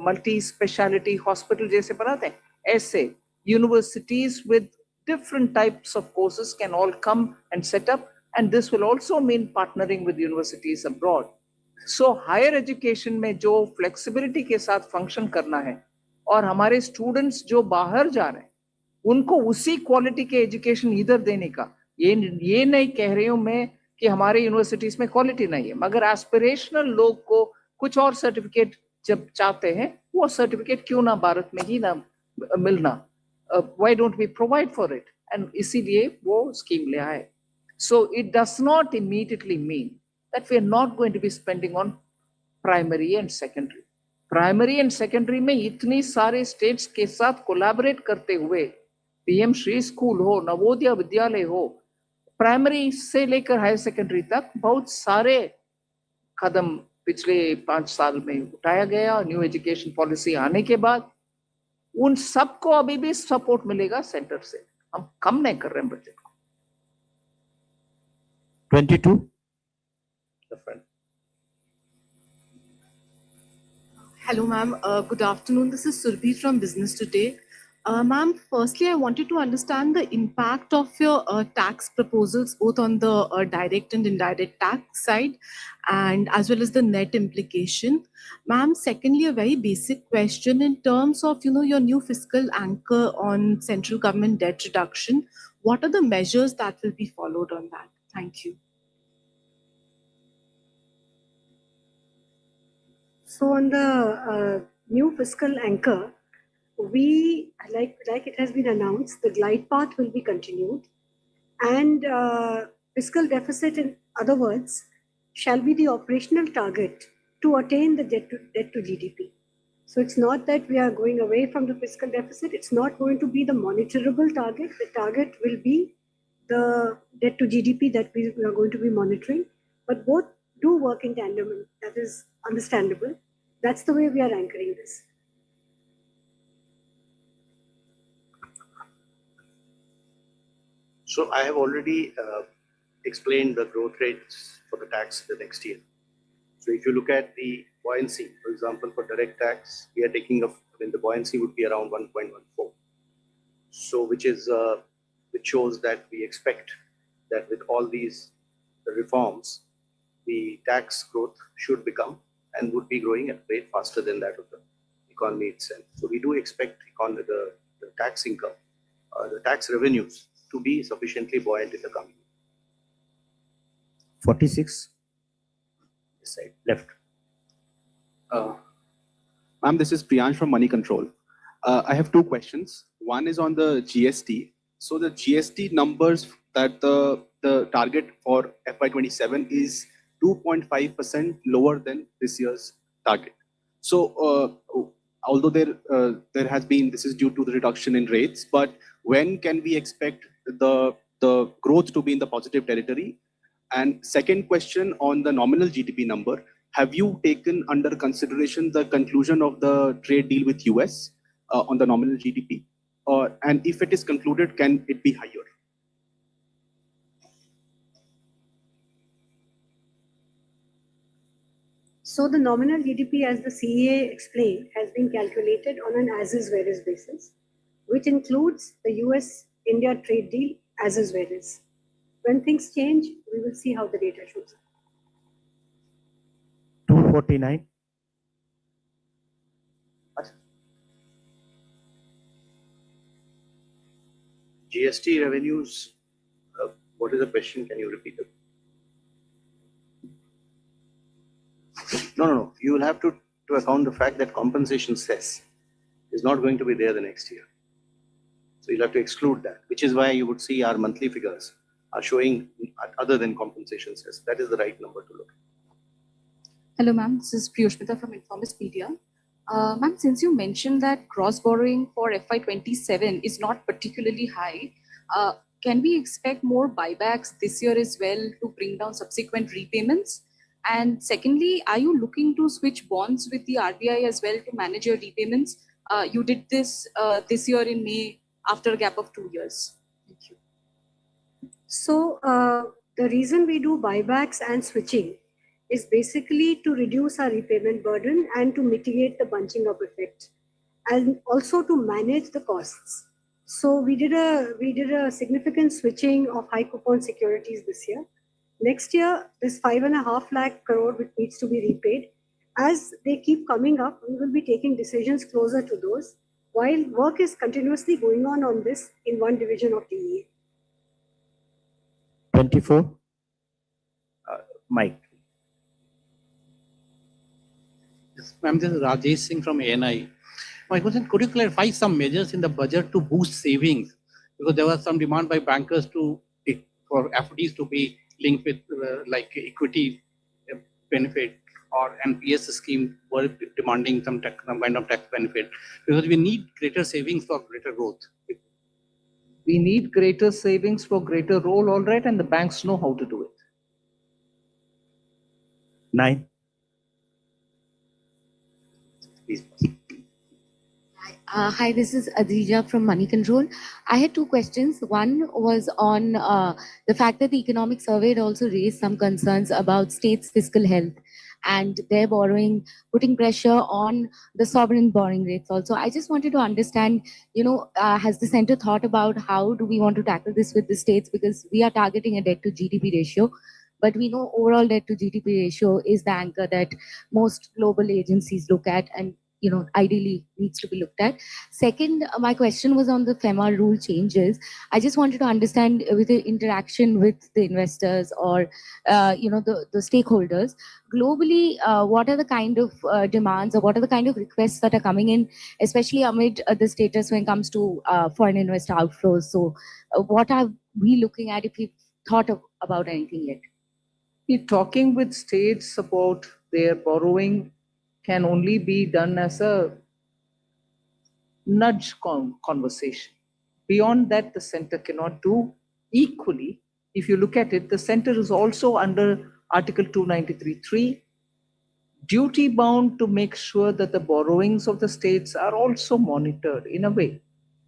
Speaker 3: मल्टी स्पेशलिटी हॉस्पिटल जैसे बनाते हैं, ऐसे universities with different types of courses can all come and set up, and this will also mean partnering with universities abroad. So higher education में जो flexibility के साथ function करना है, और हमारे स्टूडेंट्स जो बाहर जा रहे हैं उनको उसी क्वालिटी के एजुकेशन इधर देने का, ये नहीं कह रही हूं मैं कि हमारे यूनिवर्सिटीज में क्वालिटी नहीं है, मगर एस्पिरेशनल लोग को कुछ और सर्टिफिकेट जब चाहते हैं, वो सर्टिफिकेट क्यों ना भारत में ही ना मिलना, why don't we provide for it? And इसीलिए वो स्कीम ले आए। So it does not immediately mean that we are not going to be spending on primary and secondary. Primary and secondary में इतनी सारे स्टेट्स के साथ कोलैबोरेट करते हुए पीएम श्री स्कूल हो, नवोदय विद्यालय हो, प्राइमरी से लेकर हायर सेकेंडरी तक बहुत सारे कदम पिछले 5 साल में उठाया गया। न्यू एजुकेशन पॉलिसी आने के बाद उन सबको अभी भी सपोर्ट मिलेगा सेंटर से। हम कम नहीं कर रहे हैं बजट को।
Speaker 2: 22. The friend.
Speaker 9: Hello, ma'am. Good afternoon. This is Surbhi from Business Today. Ma'am, firstly, I wanted to understand the impact of your tax proposals, both on the direct and indirect tax side, and as well as the net implication. Ma'am, secondly, a very basic question in terms of your new fiscal anchor on central government debt reduction. What are the measures that will be followed on that? Thank you.
Speaker 5: So on the new fiscal anchor, we, like it has been announced, the glide path will be continued, and fiscal deficit, in other words, shall be the operational target to attain the debt to GDP. So it's not that we are going away from the fiscal deficit. It's not going to be the monitorable target. The target will be the debt to GDP that we are going to be monitoring. But both do work in tandem, and that is understandable. That's the way we are anchoring this.
Speaker 13: So I have already explained the growth rates for the tax the next year. So if you look at the buoyancy, for example, for direct tax, we are taking the buoyancy would be around 1.14. So which shows that we expect that with all these reforms, the tax growth should become and would be growing at a rate faster than that of the economy itself. So we do expect the tax income, the tax revenues to be sufficiently buoyant in the coming year.
Speaker 2: 46.
Speaker 13: This side,
Speaker 2: left.
Speaker 10: Ma'am, this is Priyansh from Money Control. I have two questions. One is on the GST. So the GST numbers that the target for FY27 is 2.5% lower than this year's target. So although there has been, this is due to the reduction in rates, but when can we expect the growth to be in the positive territory? And second question on the nominal GDP number, have you taken under consideration the conclusion of the trade deal with US on the nominal GDP? And if it is concluded, can it be higher?
Speaker 5: So the nominal GDP, as the CEA explained, has been calculated on an as-is whereas basis, which includes the US-India trade deal as-is whereas. When things change, we will see how the data shows up.
Speaker 2: 249.
Speaker 13: GST revenues, what is the question? Can you repeat it? No. You will have to account the fact that compensation cess is not going to be there the next year. So you'll have to exclude that, which is why you would see our monthly figures are showing other than compensation cess. That is the right number to look at.
Speaker 23: Hello, ma'am. This is Priyoshmita from Informis Media. Ma'am, since you mentioned that gross borrowing for FY27 is not particularly high, can we expect more buybacks this year as well to bring down subsequent repayments? And secondly, are you looking to switch bonds with the RBI as well to manage your repayments? You did this this year in May after a gap of 2 years. Thank you.
Speaker 5: So the reason we do buybacks and switching is basically to reduce our repayment burden and to mitigate the bunching up effect, and also to manage the costs. So we did a significant switching of high coupon securities this year. Next year, this 5.5 lakh crore which needs to be repaid, as they keep coming up, we will be taking decisions closer to those, while work is continuously going on this in one division of DEA.
Speaker 2: 24. Mike.
Speaker 24: Yes, ma'am, this is Rajesh Singh from ANI. My question, could you clarify some measures in the budget to boost savings? Because there was some demand by bankers for FDs to be linked with like equity benefit. or NPS scheme were demanding some kind of tax benefit, because we need greater savings for greater growth.
Speaker 3: We need greater savings for greater role, all right, and the banks know how to do it.
Speaker 2: 9.
Speaker 11: Please. Hi, this is Adija from Money Control. I had two questions. One was on the fact that the economic survey had also raised some concerns about states' fiscal health and their borrowing, putting pressure on the sovereign borrowing rates also. I just wanted to understand, has the center thought about how do we want to tackle this with the states? Because we are targeting a debt to GDP ratio, but we know overall debt to GDP ratio is the anchor that most global agencies look at and ideally needs to be looked at. Second, my question was on the FEMA rule changes. I just wanted to understand with the interaction with the investors or, the stakeholders globally, what are the kind of demands or what are the kind of requests that are coming in, especially amid the status when it comes to foreign investor outflows. So what are we looking at if we've thought about anything yet?
Speaker 3: We're talking with states about their borrowing can only be done as a nudge conversation. Beyond that, the center cannot do. Equally, if you look at it, the center is also under Article 293(3), duty bound to make sure that the borrowings of the states are also monitored in a way.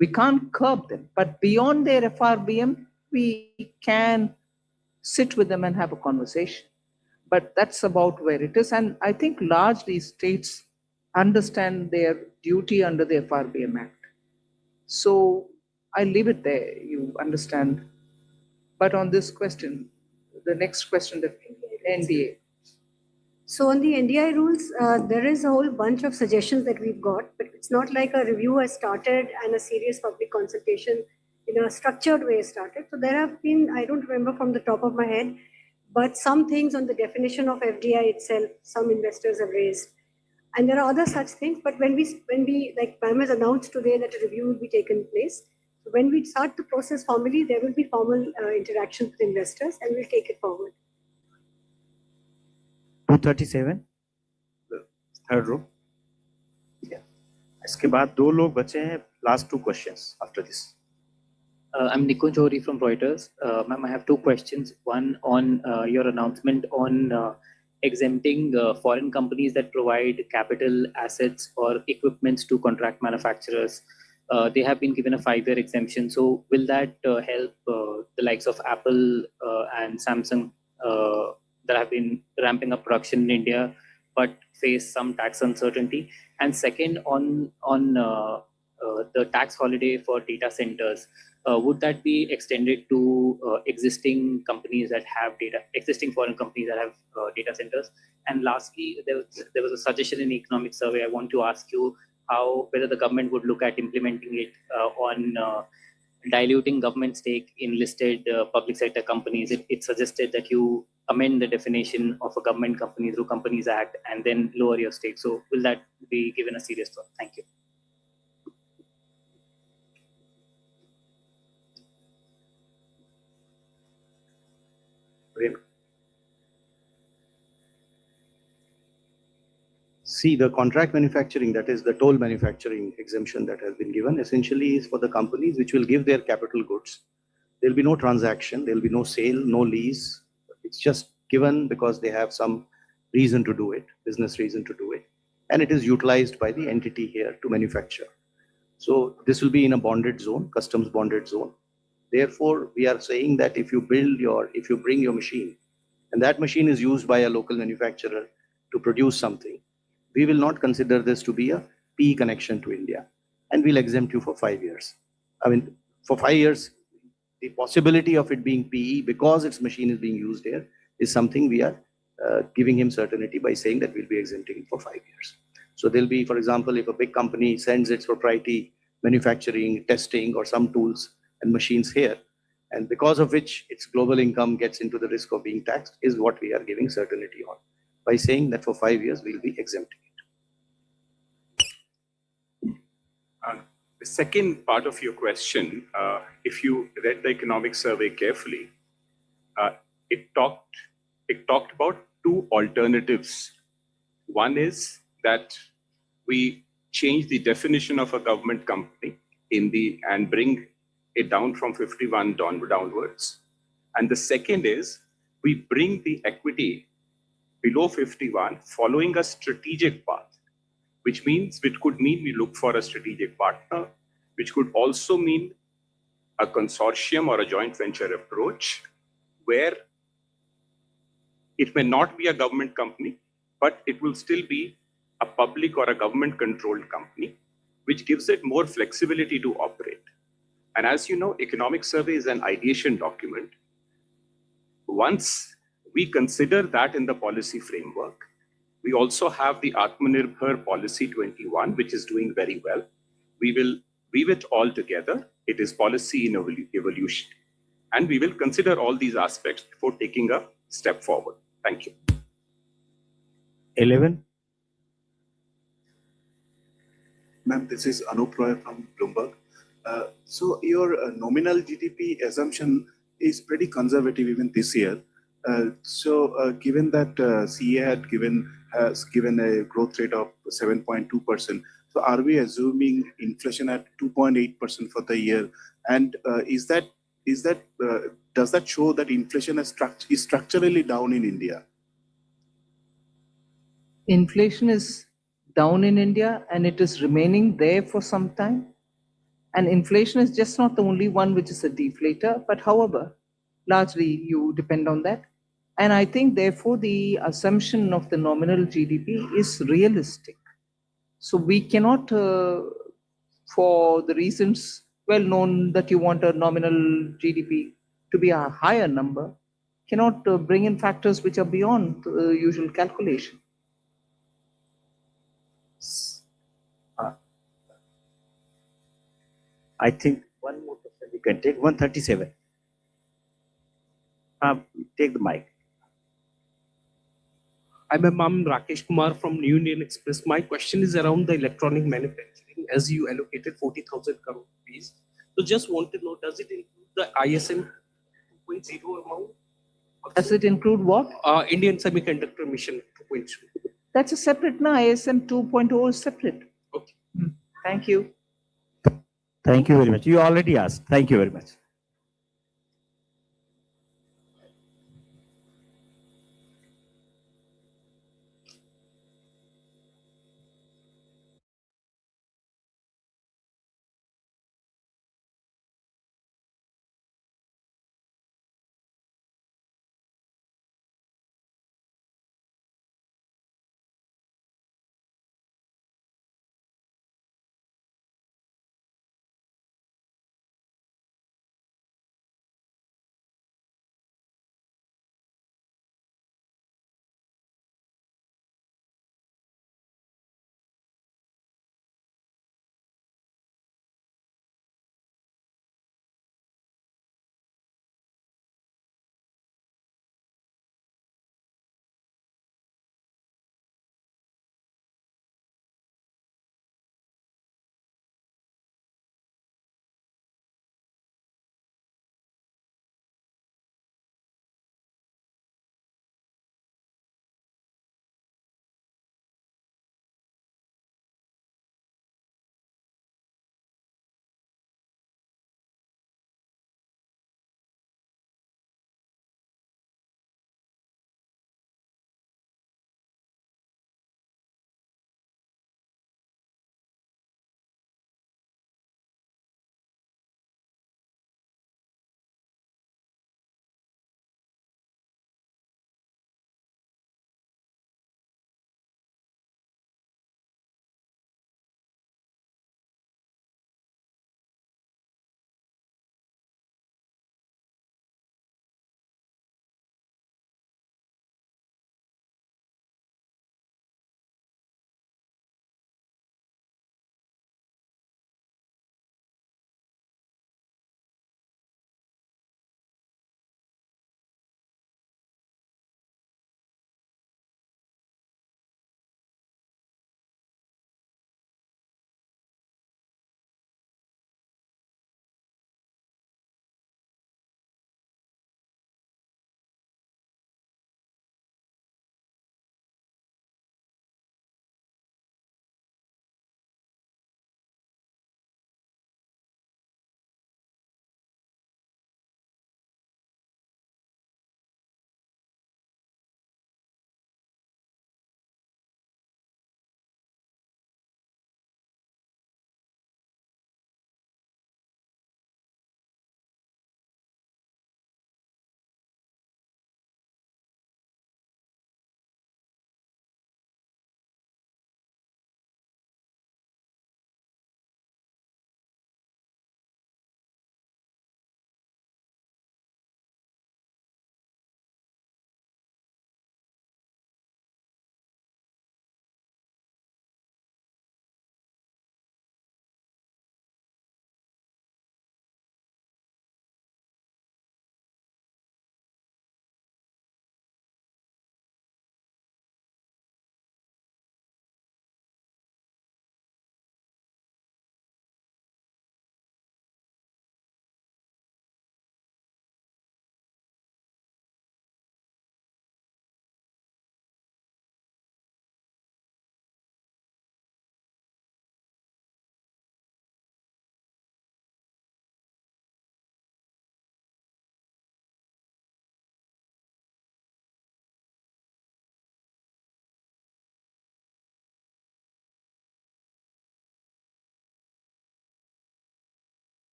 Speaker 3: We can't curb them, but beyond their FRBM, we can sit with them and have a conversation. But that's about where it is. And I think largely states understand their duty under the FRBM Act. So I leave it there, you understand. But on this question, the next question, the NDA.
Speaker 5: So on the NDI rules, there is a whole bunch of suggestions that we've got, but it's not like a review has started and a serious public consultation in a structured way started. So there have been, I don't remember from the top of my head, but some things on the definition of FDI itself, some investors have raised. And there are other such things, but when we like ma'am has announced today that a review will be taken place. So when we start the process formally, there will be formal interaction with investors and we'll take it forward.
Speaker 2: 237, third row. Yeah. इसके बाद 2 लोग बचे हैं. Last 2 questions after this.
Speaker 12: I'm Nico Jori from Reuters. Ma'am, I have 2 questions. One on your announcement on exempting foreign companies that provide capital assets or equipments to contract manufacturers. They have been given a 5-year exemption. So will that help the likes of Apple and Samsung that have been ramping up production in India but face some tax uncertainty? And second, on the tax holiday for data centers, would that be extended to existing companies that have existing foreign companies that have data centers? And lastly, there was a suggestion in the economic survey. I want to ask you whether the government would look at implementing it on diluting government stake in listed public sector companies. It suggested that you amend the definition of a government company through Companies Act and then lower your stake. So will that be given a serious thought? Thank you.
Speaker 13: See, the contract manufacturing, that is the toll manufacturing exemption that has been given, essentially is for the companies which will give their capital goods. There'll be no transaction, there'll be no sale, no lease. It's just given because they have some reason to do it, business reason to do it. And it is utilized by the entity here to manufacture. So this will be in a bonded zone, customs bonded zone. Therefore, we are saying that if you bring your machine, and that machine is used by a local manufacturer to produce something, we will not consider this to be a PE connection to India, and we'll exempt you for 5 years. I mean, for 5 years, the possibility of it being PE because its machine is being used here is something we are giving him certainty by saying that we'll be exempting it for 5 years. So there'll be, for example, if a big company sends its proprietary manufacturing, testing, or some tools and machines here, and because of which its global income gets into the risk of being taxed, is what we are giving certainty on by saying that for 5 years we'll be exempting it.
Speaker 7: The second part of your question, if you read the economic survey carefully, it talked about 2 alternatives One is that we change the definition of a government company and bring it down from 51 downwards. And the second is we bring the equity below 51 following a strategic path, which could mean we look for a strategic partner, which could also mean a consortium or a joint venture approach where it may not be a government company, but it will still be a public or a government controlled company, which gives it more flexibility to operate. And as you know, economic survey is an ideation document. Once we consider that in the policy framework, we also have the Atmanirbhar Policy 21, which is doing very well. We will weave it all together. It is policy in evolution. And we will consider all these aspects before taking a step forward. Thank you.
Speaker 2: 11.
Speaker 10: Ma'am, this is Anup Roy from Bloomberg. So your nominal GDP assumption is pretty conservative even this year. Given that CA has given a growth rate of 7.2%, so are we assuming inflation at 2.8% for the year? And does that show that inflation is structurally down in India?
Speaker 3: Inflation is down in India and it is remaining there for some time. And inflation is just not the only one which is a deflator, but however, largely you depend on that. And I think therefore the assumption of the nominal GDP is realistic. So we cannot, for the reasons well known that you want a nominal GDP to be a higher number, cannot bring in factors which are beyond the usual calculation.
Speaker 2: I think one more question we can take. 137. Take the mic.
Speaker 14: I'm Rakesh Kumar from New Indian Express. My question is around the electronic manufacturing as you allocated 40,000 crore rupees. So just want to know, does it include the ISM 2.0 amount?
Speaker 3: Does it include what?
Speaker 14: Indian Semiconductor Mission 2.0.
Speaker 3: That's a separate now. ISM 2.0 is separate.
Speaker 14: Okay.
Speaker 3: Thank you.
Speaker 2: Thank you very much. You already asked. Thank you very much.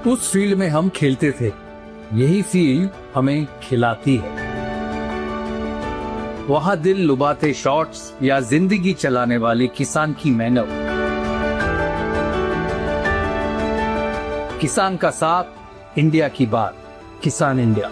Speaker 16: उस field में हम खेलते थे, यही field हमें खिलाती है। वहां दिल लुभाते शॉट्स या जिंदगी चलाने वाले किसान की मेहनत, किसान का साथ, इंडिया की बात, किसान इंडिया।